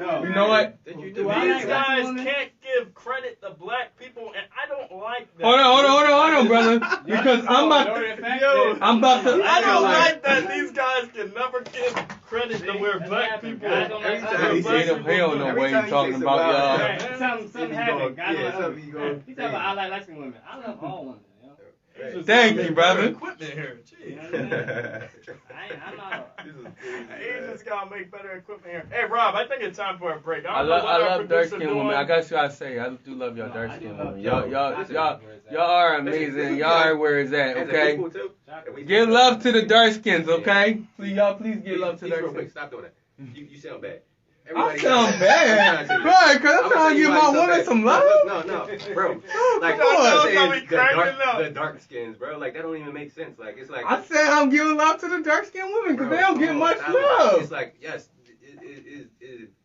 No. You know what? Then you Do do I These like guys light-skinned women? can't give credit to black people, and I don't like that. Hold on, brother. Because I'm about. Yo, I'm about to. I don't like that these guys can never give credit to where black people. Guys don't like Every that. time He black don't know Every what time he's he talking takes a about, wild y'all. step, Right. Something he happened. go- Guys yeah, don't something he like go that. He talking about I crazy. like light skinned women. I love all women. You know? Right. Thank you, brother. Equipment here. You know Jeez. what I mean? I'm not. This is crazy, He man. just gotta make better equipment here. Hey Rob, I think it's time for a break. I don't know love what our dark producer skinned women. I doing. guess I say I do love y'all No, dark I skinned do love women. Y'all y'all. are amazing. Y'all are where it's at. As a Okay. people, too. Give love to the dark skins. Okay. Please give love to Please, dark real quick, skins. stop doing that. You sound bad. I Everybody sound got bad. that. Right, because I'm I'ma trying tell to you give why my you sound woman bad. some Look, love. no, bro. Like, Come on. I'm saying Don't be cracking up. the dark skins, bro. Like, that don't even make sense. Like, it's like. I said I'm giving love to the dark skinned women because Bro, they don't get come on, much stop it. love. It's like, yes,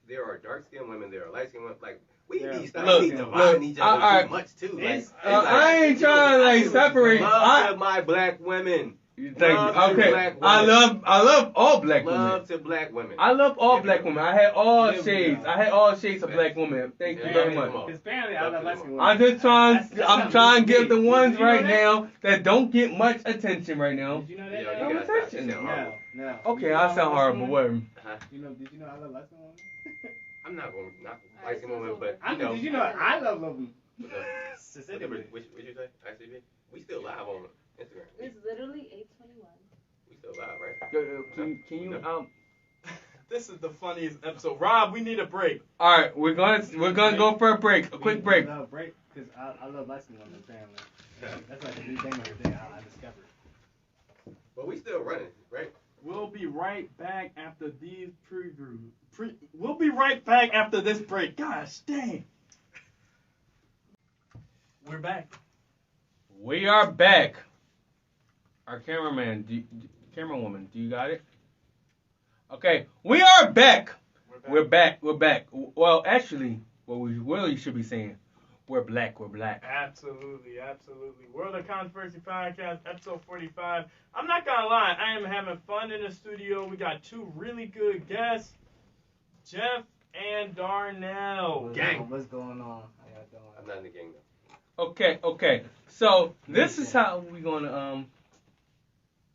there are dark skinned women, there are light skinned women. Like, we Yeah. be Look, dividing each other alright. too much, too. Like, It's- it's I ain't trying to like separate. Love to my black women. Thank love you. to Okay. black I women. love all black women. Love to black women. I love all Yeah, black we women. I had all Yeah, we shades. know. I had all shades of black women. Thank you Yeah, very yeah, much. come on. Because apparently I love light skinned women. I'm just trying. That's I'm not trying to me. give the ones Did you know right that? now that don't get much attention right now. Did you know Yo, that? you No gotta stop. You attention. sound horrible. No. Okay, I sound horrible. Whatever. You know? Did you know I love light skinned women? I'm not going to knock light skinned women, but I you know. did you know I love them? What Specifically. you say? ICB? We still live on Instagram. It's literally 8:21. We still live, right? Can you This is the funniest episode. Rob, we need a break. All right, we're gonna go for a break, a quick break. Break, because I love listening on the family. That's like a new thing today I discovered. But we still running, right? We'll be right back after these previews. We'll be right back after this break. Gosh dang. We're back. We are back. Our cameraman, camerawoman, do you got it? Okay, we are back. We're back. Well, actually, what we really should be saying, we're black. Absolutely. World of Controversy Podcast, episode 45. I'm not gonna lie, I am having fun in the studio. We got two really good guests, Jeff and Darnell. Gang. What's going on? How y'all doing? I'm not in the gang though. Okay. So this is how we gonna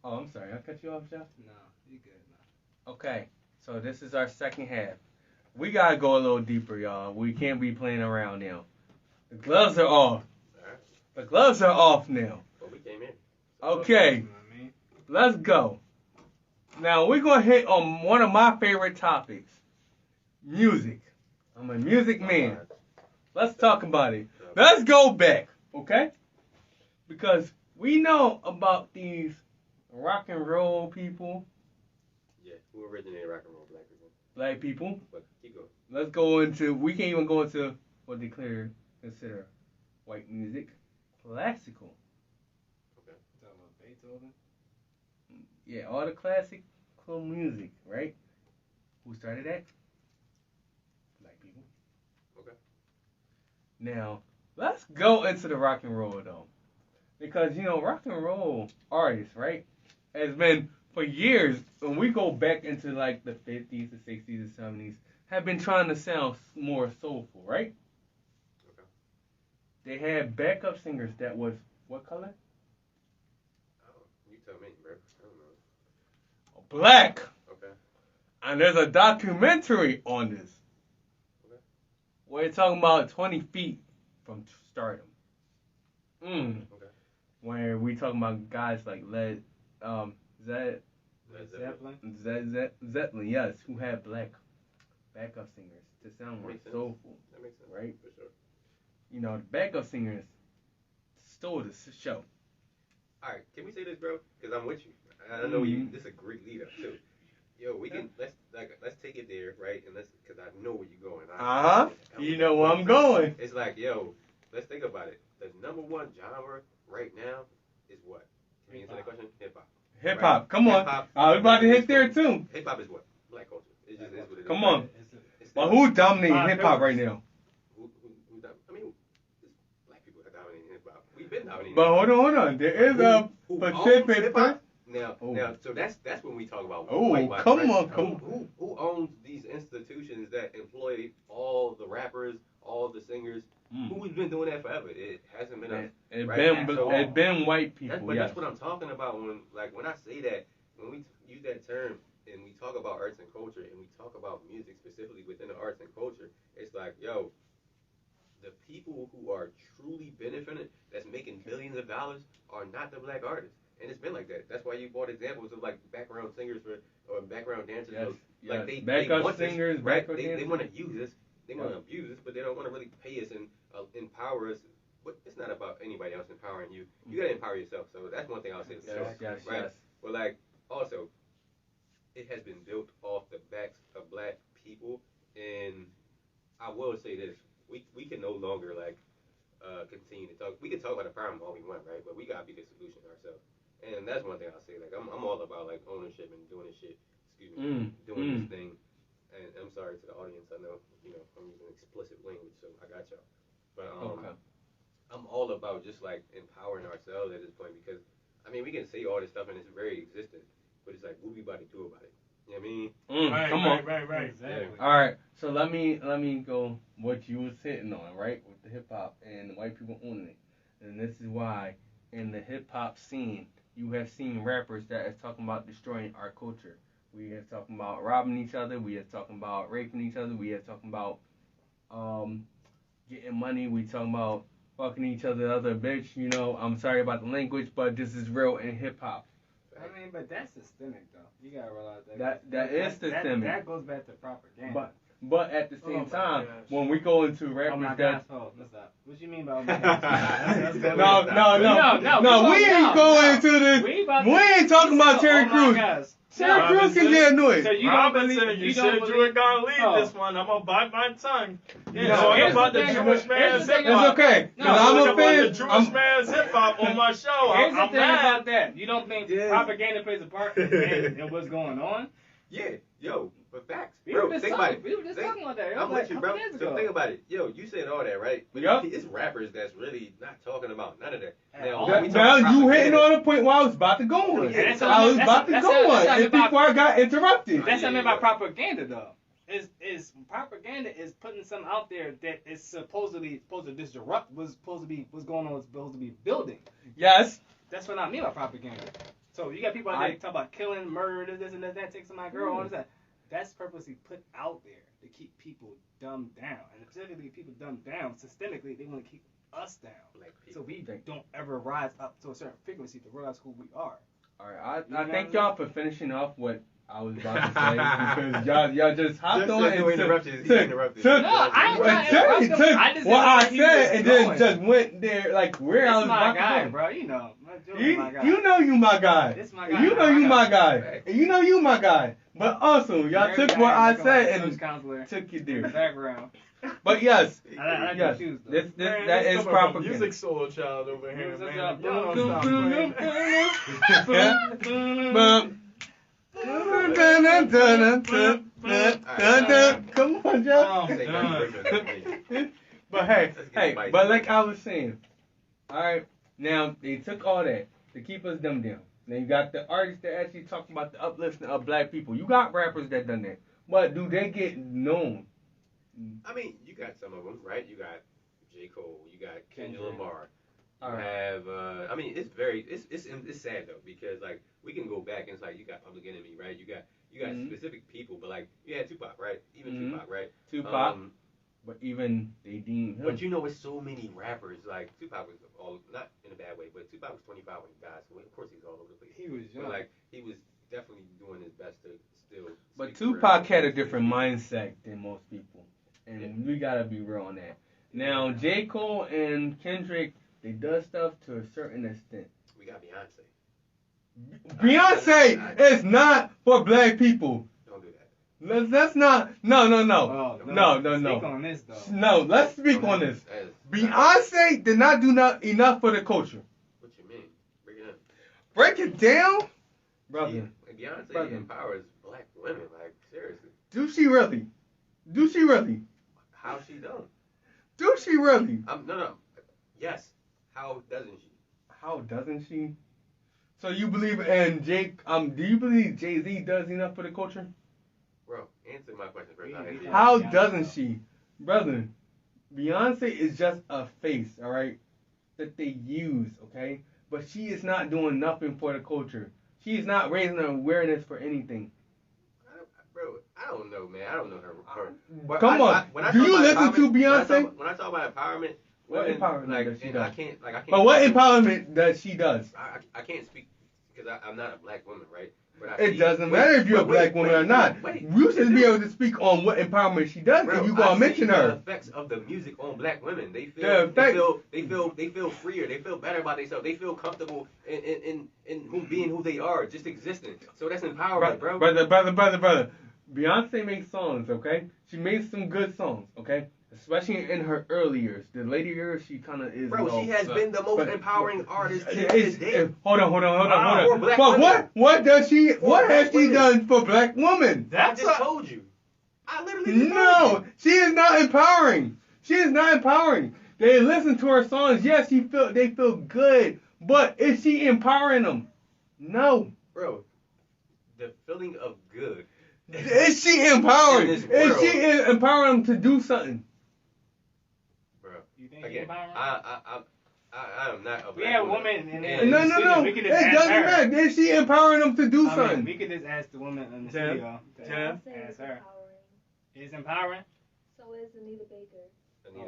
Oh, I'm sorry. I cut you off, Jeff. No, you good, man. Okay. So this is our second half. We gotta go a little deeper, y'all. We can't be playing around now. The gloves are off. Alright. The gloves are off now. But we came in. Okay. You know what I mean? Let's go. Now we're gonna hit on one of my favorite topics. Music. I'm a music man. Let's talk about it. Let's go back, okay? Because we know about these rock and roll people, Yeah, who originated rock and roll? Black people. black people. But keep going. Let's go into, we can't even go into what they consider white music. Classical. Okay. Talking about Beethoven? Yeah, all the classical music, right? Who started that? Black people. Okay. Now, let's go into the rock and roll, though. Because, rock and roll artists, right, has been, for years, when we go back into, like, the 50s, the 60s, the 70s, have been trying to sound more soulful, right? Okay. They had backup singers that was, what color? Oh, you tell me, bro. I don't know. Black. Okay. And there's a documentary on this. Okay. Where they're talking about 20 feet from stardom. Okay. Where we talking about guys like Led Zeppelin? Zeppelin, yes, who had black backup singers to sound more Makes sense. soulful, That makes sense. right? For sure. The backup singers stole the show. Alright, can we say this, bro? Because I'm with you. I know this is a great lead up too. Yo, we can let's take it there, right? And because I know where you're going. You know where I'm going. It's like, yo, let's think about it. The number one genre right now is what? Can you answer that question? Hip hop. Hip hop, Right? come on. Hip-hop. I was about to hit there too. Hip hop is what? Black culture. It just is what it is. Come on. It's But still- who's dominating hip hop right now? I mean, it's black people that dominate hip hop. We've been dominating. But hold on. There is a Who owns Pacific. hip-hop? Now, Oh. so that's when we talk about Oh, white body, come right? on, come on. Who owns these institutions that employ all the rappers, all the singers? Who's been doing that forever? It hasn't been us. It's Right been now. it's been white people. But Yes. that's what I'm talking about when I say that, when we use that term and we talk about arts and culture and we talk about music specifically within the arts and culture, it's like, yo, the people who are truly benefiting, that's making billions of dollars, are not the black artists. And it's been like that. That's why you brought examples of like background singers or background dancers. Yes. Like Yes. they Backup want singers, this, right? backup They dancers. want to use us, they want to Yeah. abuse us, but they don't want to really pay us and empower us. But it's not about anybody else empowering you. You gotta empower yourself. So that's one thing I'll say. Yes. Right. But like also, it has been built off the backs of black people, and I will say this: we can no longer continue to talk. We can talk about the problem all we want, right? But we gotta be the solution ourselves. And that's one thing I'll say. Like I'm all about like ownership and doing this shit. Doing this thing. And I'm sorry to the audience. I know I'm using explicit language, so I got y'all. But Okay. I'm all about just like empowering ourselves at this point because I mean we can say all this stuff and it's very existent, but it's like what we about to do about it. You know what I mean? Right, Come on. Right. Exactly. All right. So let me go what you was hitting on, right, with the hip hop and the white people owning it, and this is why in the hip hop scene you have seen rappers that is talking about destroying our culture. We have talking about robbing each other. We have talking about raping each other. We have talking about getting money. We talking about fucking each other, other bitch. I'm sorry about the language, but this is real in hip hop. I mean, but that's systemic though. You gotta realize that. That is systemic. That goes back to propaganda. But at the same time, when we go into rappers oh my that gosh, what's up? What you mean by oh my gosh? No, we ain't going into this. We ain't talking about Terry Crews. Terry Crews can get annoyed. So you Robinson, you said you were gonna leave this one. I'm gonna bite my tongue. Yeah, talking about the Jewish man's hip hop. It's okay, because I'm a fan. The Jewish man's hip hop on my show. Here's the I'm thing mad about that. You don't think propaganda plays a part in what's going on? Yeah, yo, but facts, We bro. were just Think about it. We were just talking about that. I'm with you, bro. So think about it. Yo, you said all that, right? But it's rappers that's really not talking about none of that. Now you hitting on a point where I was about to go on. I was about to go on, and before I got interrupted. That's what I mean by propaganda, though. Is propaganda is putting something out there that is supposed to disrupt what's going on, what's supposed to be building. Yes. That's what I mean by propaganda. So you got people out there talking about killing, murder, this and that, take some of my girl, all that. That's purposely put out there to keep people dumbed down, and specifically people dumbed down systemically. They want to keep us down, so we don't ever rise up to a certain frequency to realize who we are. All right, I thank y'all for finishing off what I was about to say because y'all just hopped on and interrupted. took what I said and then going. just went there like where I was about guy, to go. bro. You know, You know you my guy. This my guy. You know you my guy. You know you my guy. But also, y'all took what I said and took it there. Background. But yes, I yes, shoes, that is proper music soul child over here, man. Y'all Don't stop playing. Come on, Joe. But hey, but like I was saying, all right. Now they took all that to keep us dumbed down. Now you got the artists that actually talk about the uplifting of black people. You got rappers that done that, but do they get known? I mean, you got some of them, right? You got J. Cole, you got Kendrick Lamar. You have, I mean, it's sad though because like we can go back and it's like you got Public Enemy, right? You got specific people, but like you had Tupac, right? Even Tupac, right? Tupac. But even they deem him. But you know, with so many rappers, like Tupac was all not in a bad way, but Tupac was 25 when he died, so of course he was all over the place. He was young. But like he was definitely doing his best to still. But Tupac had a different mindset than most people, and we gotta be real on that. Now J. Cole and Kendrick, they does stuff to a certain extent. We got Beyonce. Beyonce is not for black people. Don't do that. Let's not. No. Speak on this though. No, let's speak on this. Beyonce did not do enough for the culture. What you mean? Break it up. Break it down, brother. Beyonce empowers black women. Like seriously. Do she really? Do she really? How she done? Do she really? No. Yes. How doesn't she? How doesn't she? So you believe in Jake? Do you believe Jay-Z does enough for the culture? Bro, answer my question first. How doesn't she, brother? Beyonce is just a face, all right, that they use, okay. But she is not doing nothing for the culture. She is not raising awareness for anything. Bro, I don't know, man. I don't know her. Come on. Do you listen to Beyonce? When I talk about empowerment, what empowerment does she do? I can't. But what empowerment does she does? I can't speak because I'm not a black woman, right? But it doesn't matter if you're a black woman or not. You should be able to speak on what empowerment she does, and you gonna mention her. The effects of the music on black women. They feel freer. They feel better about themselves. They feel comfortable in being who they are, just existing. So that's empowerment, bro. Brother. Beyonce makes songs, okay? She makes some good songs, okay? Especially in her early years. The later years, she kind of is. Bro, she has been the most empowering artist to this day. Hold on. But what does she? What has she done for black women? I just told you. I literally just told you. She is not empowering. She is not empowering. They listen to her songs. Yes, they feel good. But is she empowering them? No. Bro, the feeling of good. Is she empowering? Is she empowering them to do something? Again, I am not a black We have woman. women No. It doesn't matter. Is she empowering them to do something? We could just ask the woman in the studio. Ask her. Is empowering? So is Anita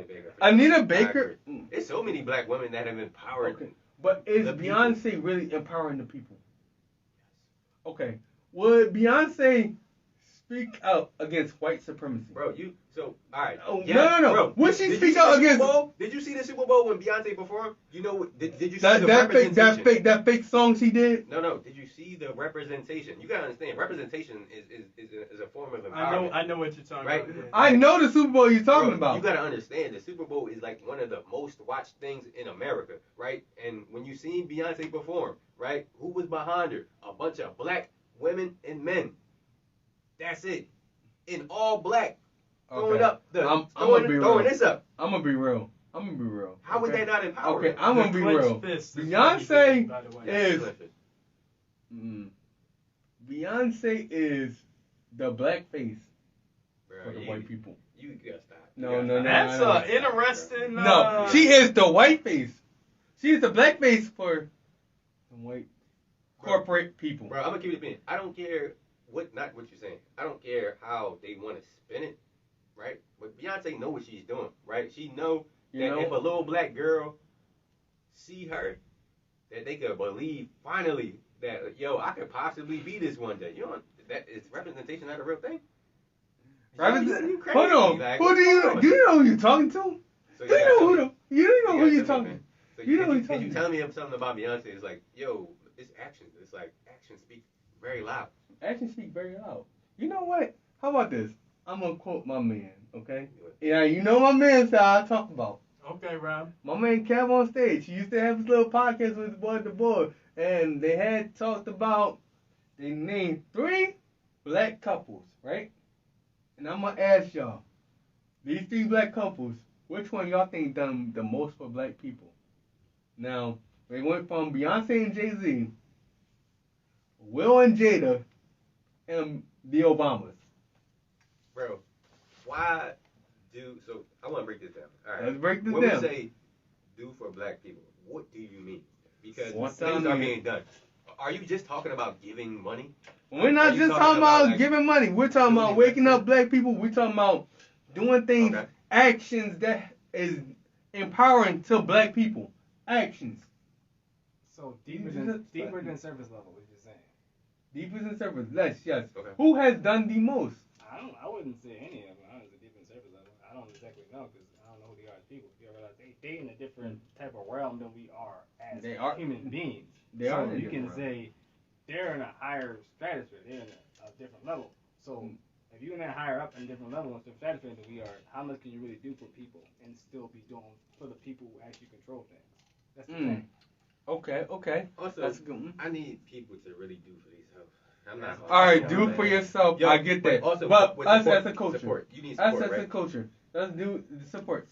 Baker. Anita Baker? There's so many black women that have empowered. Okay. But is Beyonce really empowering the people? Okay. Would Beyonce speak out against white supremacy? Bro, all right. Oh, Yeah, no. Bro, Would she did speak you see the out Super against Bowl? Did you see the Super Bowl when Beyonce performed? You know, did you see the that representation? that fake song she did? No. Did you see the representation? You gotta understand, representation is a form of empowerment. I know what you're talking right? about. Yeah. I know the Super Bowl you're talking about. You gotta understand, the Super Bowl is like one of the most watched things in America, right? And when you seen Beyonce perform, right? Who was behind her? A bunch of black women and men. That's it. In all black. Throwing up throwing this up. I'm gonna be real. How would that not empower? Okay, I'm gonna be real. Beyonce is the black face for the white people. You gotta stop. No. That's interesting. No, she is the white face. She is the black face for the white corporate people. Bro, I'm gonna keep it a minute. I don't care not what you're saying. I don't care how they want to spin it, right? But Beyonce know what she's doing, right? She know that if a little black girl see her, that they could believe finally that I could possibly be this one day. You know that is representation not a real thing. Hold on. Like, who do you know who you're talking to? So you know who you're talking So you know who you're can talking you tell me something about Beyonce? It's like, it's action. It's like action speaks very loud. Action speak very loud. You know what? How about this? I'm gonna quote my man, okay? Yeah, you know my man style I talk about. Okay, Rob. My man Kev on stage. He used to have his little podcast with Boy the Boy, and they had talked about they named 3 black couples, right? And I'm gonna ask y'all, these 3 black couples, which one y'all think done the most for black people? Now, they went from Beyonce and Jay-Z, Will and Jada, and the Obamas. Bro, so I want to break this down. All right. Let's break this when down. When we say do for black people, what do you mean? Because What's things are being done. Are you just talking about giving money? We're not just talking about giving money. We're talking about waking up black people. We're talking about doing things, actions that is empowering to black people. Actions. So deeper than surface level, what you're saying. Deeper than surface, yes. Okay. Who has done the most? I wouldn't say any of them. Honestly, deep than surface level. I don't exactly know because I don't know who they are as people. You realize they in a different type of realm than we are as human beings. So you can say they're in a higher stratosphere. They're in a different level. So if you're in that higher up and different level in the stratosphere than we are, how much can you really do for people and still be doing for the people who actually control things? That's the thing. Okay. Also, that's a good one. I need people to really do for themselves. I'm not. All right, do it for yourself. I get that. Also, but us support, as a culture, support. You need support, us as right? a culture, let's do support.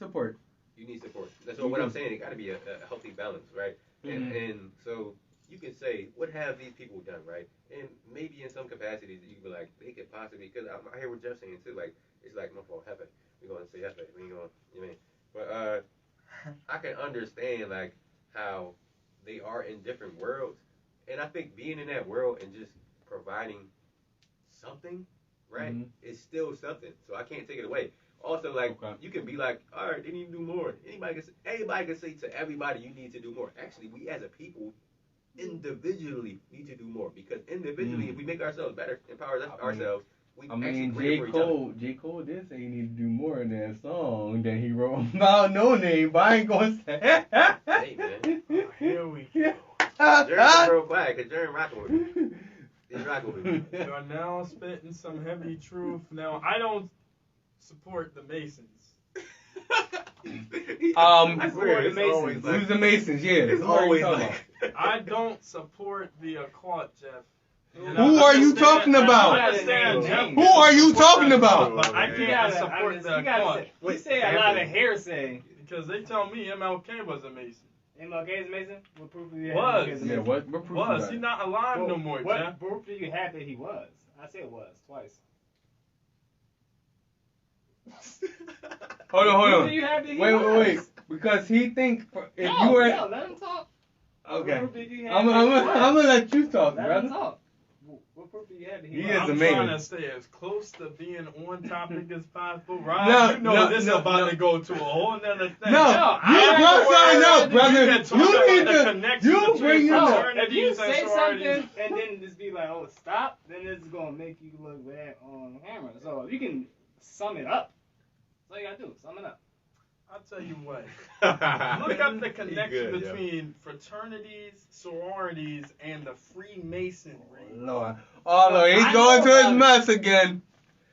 You need support. That's what I'm saying. It got to be a healthy balance, right? And so you can say, what have these people done, right? And maybe in some capacities you can be like, they could possibly, because I hear what Jeff's saying too. Like, it's like, my fault, Jefe. We're going to say Jefe. We ain't going, you know what I mean? But I can understand like how they are in different worlds, and I think being in that world and just providing something, right, is still something. So I can't take it away. Also, like, you can be like, all right, they need to do more. Anybody can say to everybody, you need to do more. Actually, we as a people individually need to do more, because individually, if we make ourselves better, empower ourselves, we actually create for each other. J. Cole did say he needed to do more in that song that he wrote about No Name, but I ain't gonna say. Hey, man. Oh, here we go. Germ's real quiet, because Germ rocking with me. He's rocking with me. You are now spitting some heavy truth. Now, I don't support the Masons. I swear, it's always like, who's the Masons? Yeah, it's always like. I don't support the occult, Jeff. Who are you talking about? Who are you talking about? But I can't support the occult. You say a lot of hearsay. Because they tell me MLK was a Mason. MLK is a Mason? What proof do you have? Was. Yeah, what proof was. He's not alive no more, Jeff. What proof do you have that he was? I said was, twice. Hold on. Do you have that he Wait. Because he thinks if you were. No, let him talk. Okay. I'm gonna let you talk, let brother. him talk. What proof do you have that he was? is I'm amazing. trying to stay as close to being on topic as possible. Rob, this is about to go to a whole nother thing. No, brother. You need to. You bring it up. If you fraternities and say sororities. something and then just be like, oh, stop, then it's gonna make you look bad on camera. So you can sum it up. That's all you gotta do. Sum it up. I'll tell you what. Look up the connection good, between fraternities, sororities, and the Freemasonry. Lord. Oh, no, he's going to his mess again.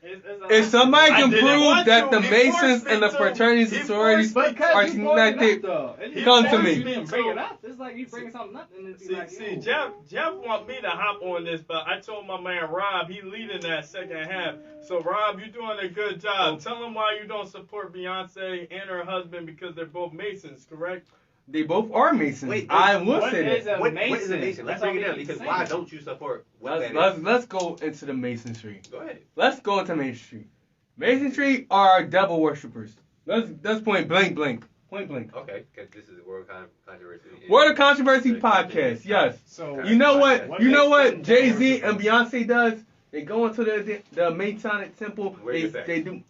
If somebody can prove that the Masons and the fraternities and sororities are connected, come to me. You didn't bring it up. It's like you bring something up and it's like, See, Jeff want me to hop on this, but I told my man Rob, he leading that second half. So Rob, you're doing a good job. Tell him why you don't support Beyonce and her husband because they're both Masons, correct? They both are Masons. Wait, I will what say is that. a What Mason? is a Mason? Let's break it down because why don't you support what that is? Let's go into the Masonry. Go ahead. Let's go into Masonry. Masonry are devil worshippers. Let's point blank. Point blank. Okay, because this is a World Controversy. Word of Controversy podcast. Yes. So You know what? You know what makes them Jay-Z devil and Beyonce does? They go into the Masonic temple. Where are your facts? They do.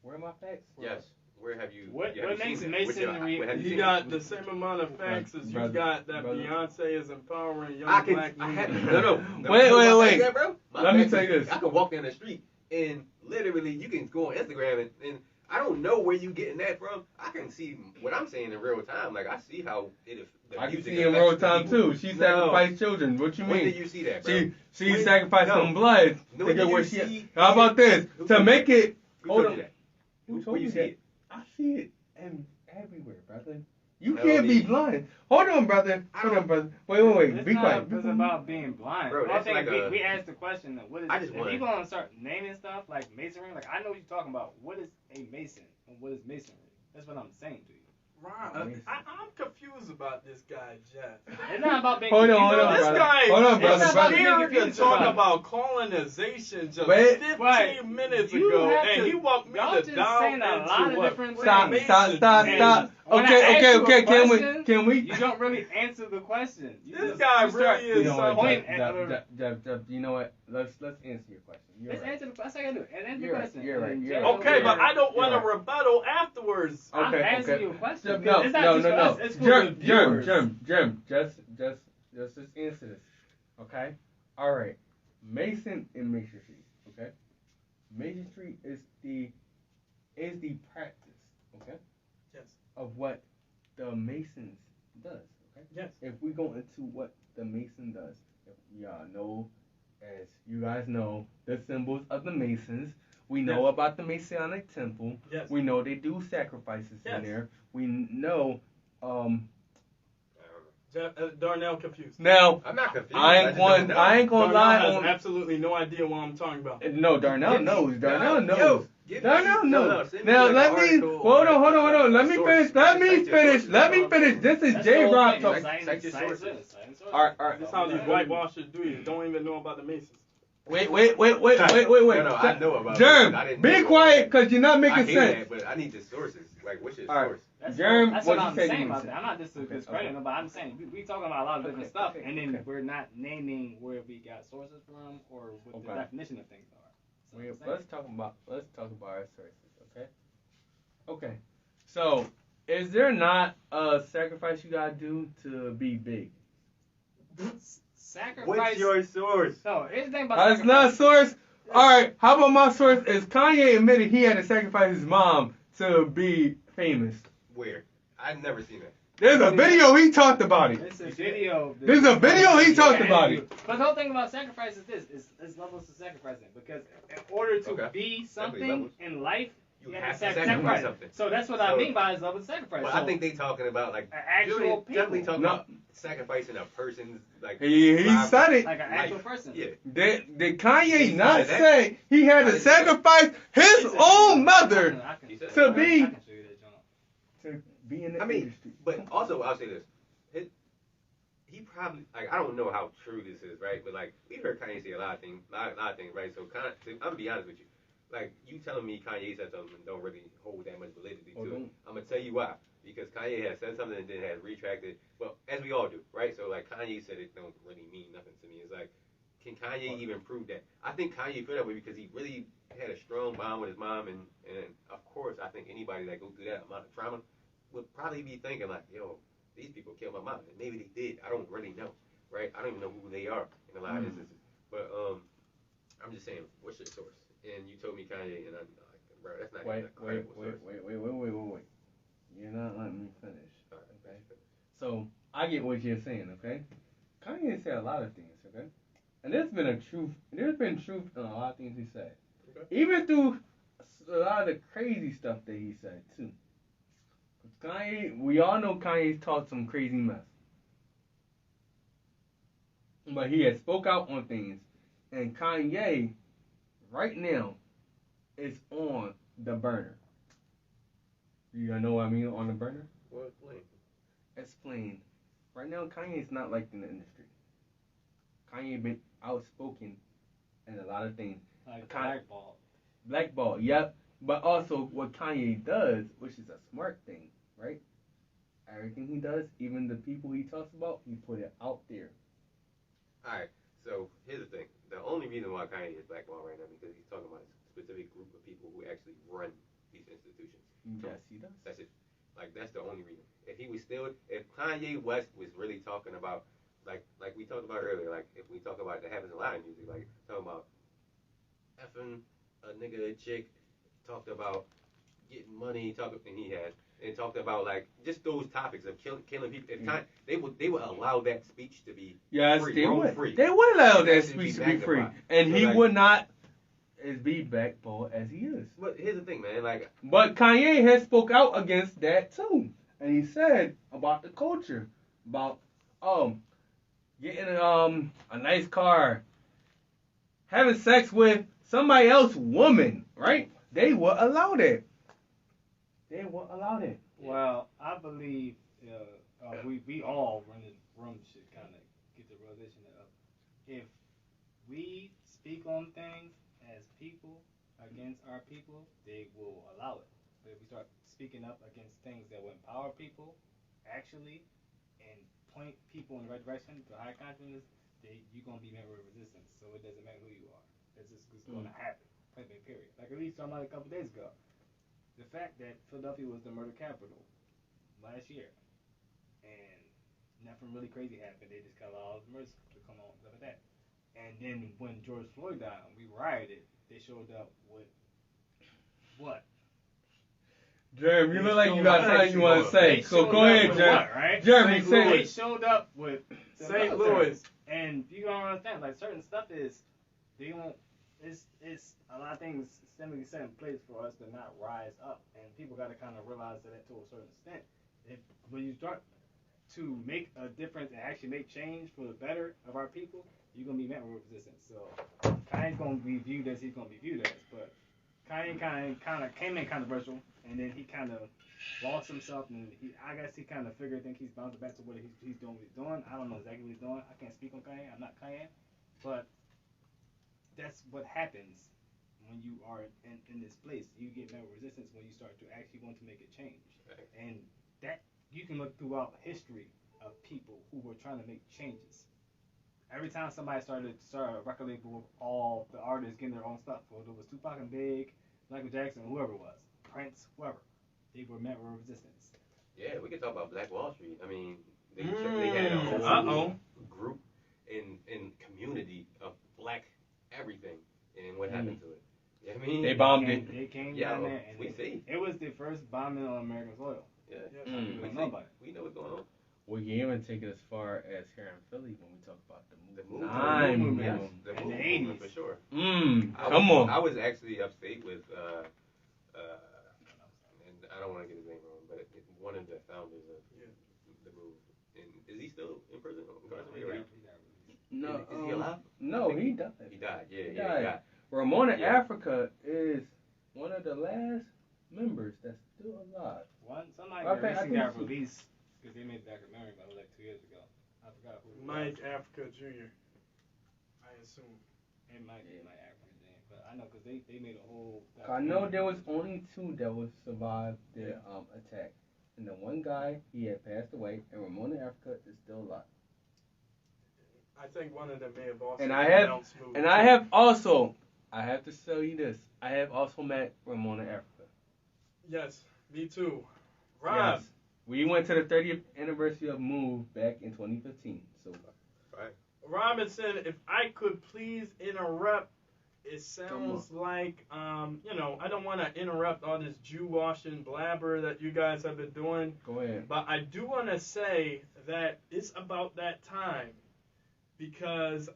Where are my facts? Yes. Where have you? What have you makes seen it? Masonry- Where have you You seen got it? the same amount of facts as you Brother, got that brother. Beyonce is empowering young I can. black I women. have no. Wait, You know my wait. facts, bro? My Let me facts tell is- you this. I can walk down the street and literally you can go on Instagram and I don't know where you getting that from. I can see what I'm saying in real time. Like I see how it. The I can music see in affects real the time people. too. She No. sacrificed children. What you When mean? did you see that, bro? She When- sacrificed no. some blood No, to get when where you she. see- How about this? Who To told make you? it. Who Hold told on. you that? Who Where told you you see that? it? I see it everywhere, brother. You Tell can't be me. blind. Hold on, brother. Hold on, brother. Wait. It's Be not quiet. just about being blind. Bro, Well, I that's think like a- we asked the question that what is I just if wanna- you gonna start naming stuff like masonry, like I know what you're talking about. What is a mason and what is masonry? That's what I'm saying to you. Rob, I'm confused about this guy, Jeff. It's not about being Hold on, confused hold on, about This brother. guy Hold on, is brother, brother. scared to Confused talk about it. about colonization just Wait. 15 Right. minutes You ago, have and to- he want me y'all to just dive saying a lot into of what different Stop. things. Freemasonry is. When I Okay. ask you a question, Can we? You don't really answer the question. You This just- guy you start really is You know what, point something. Jeff, you know what? Let's answer your question. You're Let's right. answer the question. That's how I do it. And answer the You're right, question. you're right, And you're Jay right. over Okay, here- but I don't want You're to right. rebuttal afterwards. I'm Okay, asking okay. you a question. Jeff, because it's not just for us, it's for the viewers. Germ, just answer this. Okay? Alright. Mason and Masonry. Okay? Masonry is the practice, okay? Yes. Of what the Masons does. Okay? Yes. If we go into what the Mason does, if y'all know, as you guys know, the symbols of the Masons. We know Yes. about the Masonic Temple. Yes. We know they do sacrifices Yes. in there. We know. Darnell confused. Now I'm not confused. I ain't just going. don't know. I ain't gonna Darnell lie has on. absolutely no idea what I'm talking about. No, Darnell knows. Darnell knows. Yo, give me- Darnell no, knows. send me Now like let an me. article Hold or on. a Let me source. finish. Let me Cite your finish. sources. Let me finish. This is That's J. the whole Rob thing. talking. Cite your sources. Science. Alright. This is how these whitewashers do you. Don't even know about the Masons. Wait. No, I know about Germ, it. I didn't be know. quiet, because you're not I making hear sense. that, but I need the sources. Like, what's your All right. source? Germ, That's what what you I'm say saying you about said. that. I'm not just discrediting them, but I'm saying we talking about a lot of different stuff, and then we're not naming where we got sources from or what the Okay. definition of things are. So Wait, I'm saying- let's talk about our sources, okay? Okay. So, is there not a sacrifice you gotta do to be big? Sacrifice. What's your source? No, here's the thing about That's not a source. All right. How about my source? Is Kanye admitted he had to sacrifice his mom to be famous? Where? I've never seen that. There's a video he talked about it. It's a video. There's a video he talked about it. But the whole thing about sacrifice is this: is levels of sacrificing. Because in order to Okay. be something levels. in life, You you have have to to sacrifice sacrifice. something. So that's what I So- mean by his levels of sacrifice. But So I think they talking about like actual Julian people. definitely talking No. about sacrificing a person's like. He life. said it. like an actual Life. person. Yeah. Did Kanye He not said that? say he had to sacrifice his own mother I can He said to that. be I can show you that, John. to be in the I mean, industry? but also I'll say this. He probably like I don't know how true this is, right? But like we heard Kanye say a lot of things, right? So I'm gonna be honest with you. Like you telling me Kanye said something and don't really hold that much validity to it. I'm gonna tell you why. Because Kanye has said something and then has retracted. Well, as we all do, right? So like Kanye said it don't really mean nothing to me. It's like, can Kanye even prove that? I think Kanye feel that way because he really had a strong bond with his mom, and of course I think anybody that go through that amount of trauma would probably be thinking like, yo, these people killed my mom, and maybe they did. I don't really know. right? I don't even know who they are in a lot of instances. But I'm just saying, what's your source? And you told me Kanye, and I'm like, bro, that's not even a credible source. Wait. You're not letting me finish. All right, Okay. So I get what you're saying. Okay. Kanye said a lot of things. Okay. And there's been truth in a lot of things he said. Okay. Even through a lot of the crazy stuff that he said too. Kanye, we all know Kanye's talked some crazy mess. But he has spoke out on things. And Kanye, right now, is on the burner. You know what I mean on the burner? Well, explain. Explain. Right now, Kanye's not liked in the industry. Kanye been outspoken in a lot of things. Like blackball. Blackball, yep. But also what Kanye does, which is a smart thing, right? Everything he does, even the people he talks about, he put it out there. Alright, so here's the thing. The only reason why Kanye is blackballed right now because he's talking about a specific group of people who actually run these institutions. Yes, he does. That's it. Like, that's the only reason. If Kanye West was really talking about, like we talked about earlier, like, if we talk about, that happens a lot in music, like, talking about effing a nigga, a chick, talked about getting money, and talked about, like, just those topics of killing people. If they would allow that speech to be free, they would. free. They would allow that That speech should to be be free. magnified. And So, he like, would not be blackballed as he is. But here's the thing, man, like, But Kanye has spoke out against that too. And he said about the culture, about getting a nice car, having sex with somebody else's woman, right? They will allow that. They will allow that. Well, I believe we all run this room should kind of get the realization of if we speak on things as people against our people, they will allow it. But if we start speaking up against things that will empower people, actually, and point people in the right direction to high consciousness, you're gonna be met with resistance. So it doesn't matter who you are. It's just gonna happen. Point blank, period. Like at least talking about a couple days ago, the fact that Philadelphia was the murder capital last year, and nothing really crazy happened. They just got all the murders to come on, stuff like that. And then when George Floyd died, we rioted. They showed up with what? Germ, you look like you got something you want to say. So go ahead, Germ. Right? Jeremy, say They it. showed up with St. Louis. And you gotta understand, like certain stuff is they don't. It's a lot of things simply set in place for us to not rise up, and people got to kind of realize that to a certain extent. When you start to make a difference and actually make change for the better of our people, you're gonna be met with resistance. So Kanye's gonna be viewed as he's gonna be viewed as, but Kanye kind of came in controversial, and then he kind of lost himself, and I guess he kind of think he's bouncing back to what he's doing what he's doing. I don't know exactly what he's doing. I can't speak on Kanye. I'm not Kanye, but that's what happens when you are in this place. You get met with resistance when you start to actually want to make a change. And that you can look throughout history of people who were trying to make changes. Every time somebody started a record label with all the artists getting their own stuff, whether it was Tupac and Big, Michael Jackson, whoever it was, Prince, whoever, they were met with resistance. Yeah, we could talk about Black Wall Street. I mean, they had a whole group and community of black everything, and what happened to it? You know what I mean? They bombed it. They came down there, and we see. It was the first bombing on American soil. Yeah. We don't know about it. We know what's going on. We can even take it as far as here in Philly when we talk about the movement. Yes, the in the movement 80s. for sure. Come on. I was actually upstate with, and I don't want to get his name wrong, but one of the founders of the move. And is he still in prison? No, is he alive? No, he died. He died. Yeah, He he died. died. Ramona Africa is one of the last members that's still alive. Somebody got released because they made a documentary about it like 2 years ago. I forgot who. Mike Africa Jr. I assume. It might be Mike Africa Jr. But I know because they made a whole. I know there was only 2 that would survive the attack, and the one guy he had passed away, and Ramona Africa is still alive. I think one of them may have also. And I have to tell you this. I have also met Ramona Africa. Yes, me too. Rob. Yes. We went to the 30th anniversary of Move back in 2015. So Robinson, if I could please interrupt, it sounds like, you know, I don't want to interrupt all this Jew washing blabber that you guys have been doing. Go ahead. But I do want to say that it's about that time because,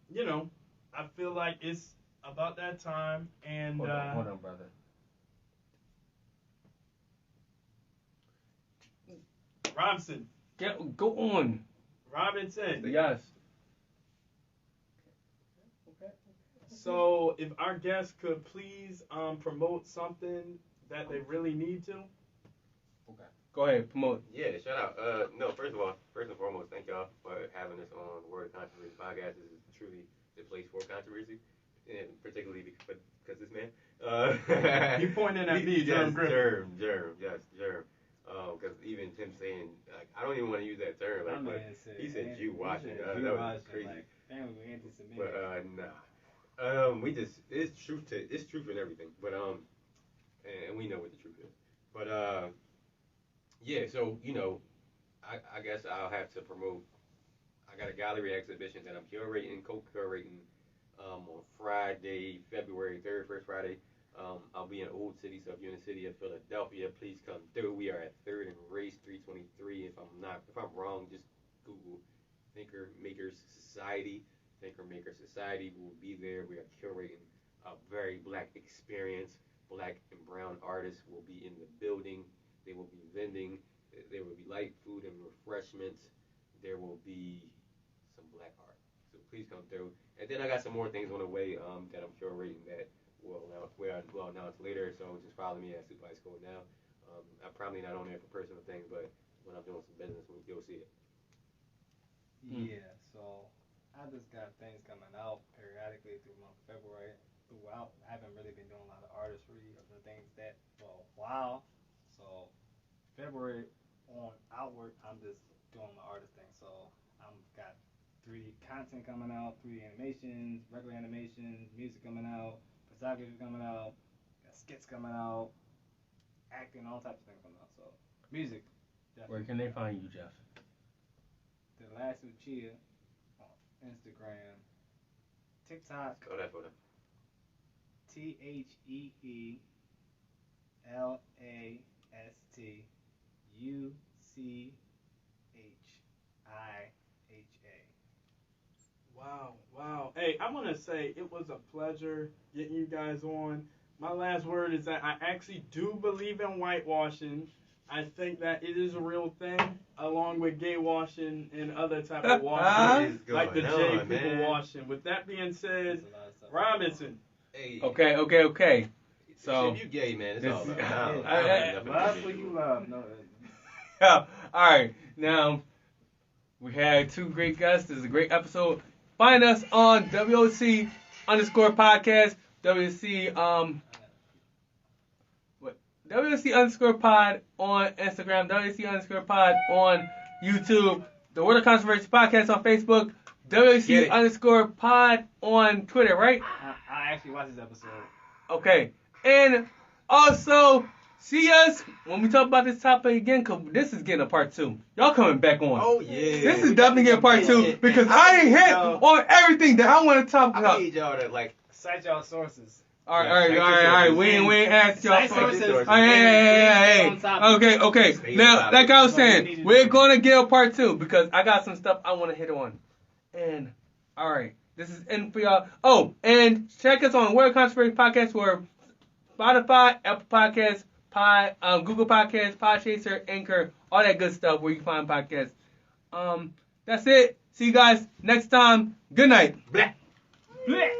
you know, I feel like it's about that time. And Hold on, brother. Robinson. Go on. Robinson. Yes. So if our guests could please promote something that they really need to. Okay. Go ahead, promote. Yeah, shout out. No, first and foremost, thank y'all for having us on the Word of Controversy podcast. This is truly the place for controversy, and particularly because this man. You pointing at me, Germ. Germ, yes, Germ. Because even him saying, like, I don't even want to use that term. Like, but he said Jew washing. That was crazy. Like, damn, we anti-Semitic. But nah. We just it's truth in everything. But and we know what the truth is. But yeah. So you know, I guess I'll have to promote. I got a gallery exhibition that I'm co-curating on Friday, February 3rd, first Friday. I'll be in Old City, so if you're in the city of Philadelphia, please come through. We are at 3rd and Race 323. If I'm wrong, just Google Thinker Makers Society. Thinker Maker Society will be there. We are curating a very black experience. Black and brown artists will be in the building. They will be vending. There will be light food and refreshments. There will be some black art. So please come through. And then I got some more things on the way that I'm curating that we'll announce later. So just follow me at Super High School now. I'm probably not on there for personal things, but when I'm doing some business, you'll see it. Yeah, so I just got things coming out periodically through month of February. Throughout, I haven't really been doing a lot of artistry or the things that for a while. So February on outward, I'm just doing my artist thing. So I'm got 3D content coming out, 3D animations, regular animations, music coming out, photography coming out, got skits coming out, acting, all types of things coming out. So music. Definitely. Where can they find you, Jeff? The Last Lucia. Instagram, TikTok, TheLastUchiha. Wow. Hey, I want to say it was a pleasure getting you guys on. My last word is that I actually do believe in whitewashing. I think that it is a real thing, along with gay washing and other type of washing, like the J people washing. With that being said, Robinson. Hey. Okay. So if you gay, man, it's all about love what you love. No. All right. Now we had 2 great guests. This is a great episode. Find us on WOC_podcast. WC_pod on Instagram, WC_pod on YouTube, the Word of Controversy podcast on Facebook, WC_pod on Twitter, right? I actually watched this episode. Okay. And also, see us when we talk about this topic again, because this is getting a part 2. Y'all coming back on. Oh, yeah. This is definitely getting part 2, because I ain't hit on everything that I want to talk about. I need y'all to, like, cite y'all sources. All right. We ain't asked y'all. Hey. Okay. Now, like I was saying, we're gonna get a part 2 because I got some stuff I want to hit on. And all right, this is in for y'all. Oh, and check us on Word Controversy Podcast for Spotify, Apple Podcasts, Google Podcasts, Podchaser, Anchor, all that good stuff where you find podcasts. That's it. See you guys next time. Good night. Blah. Bleh.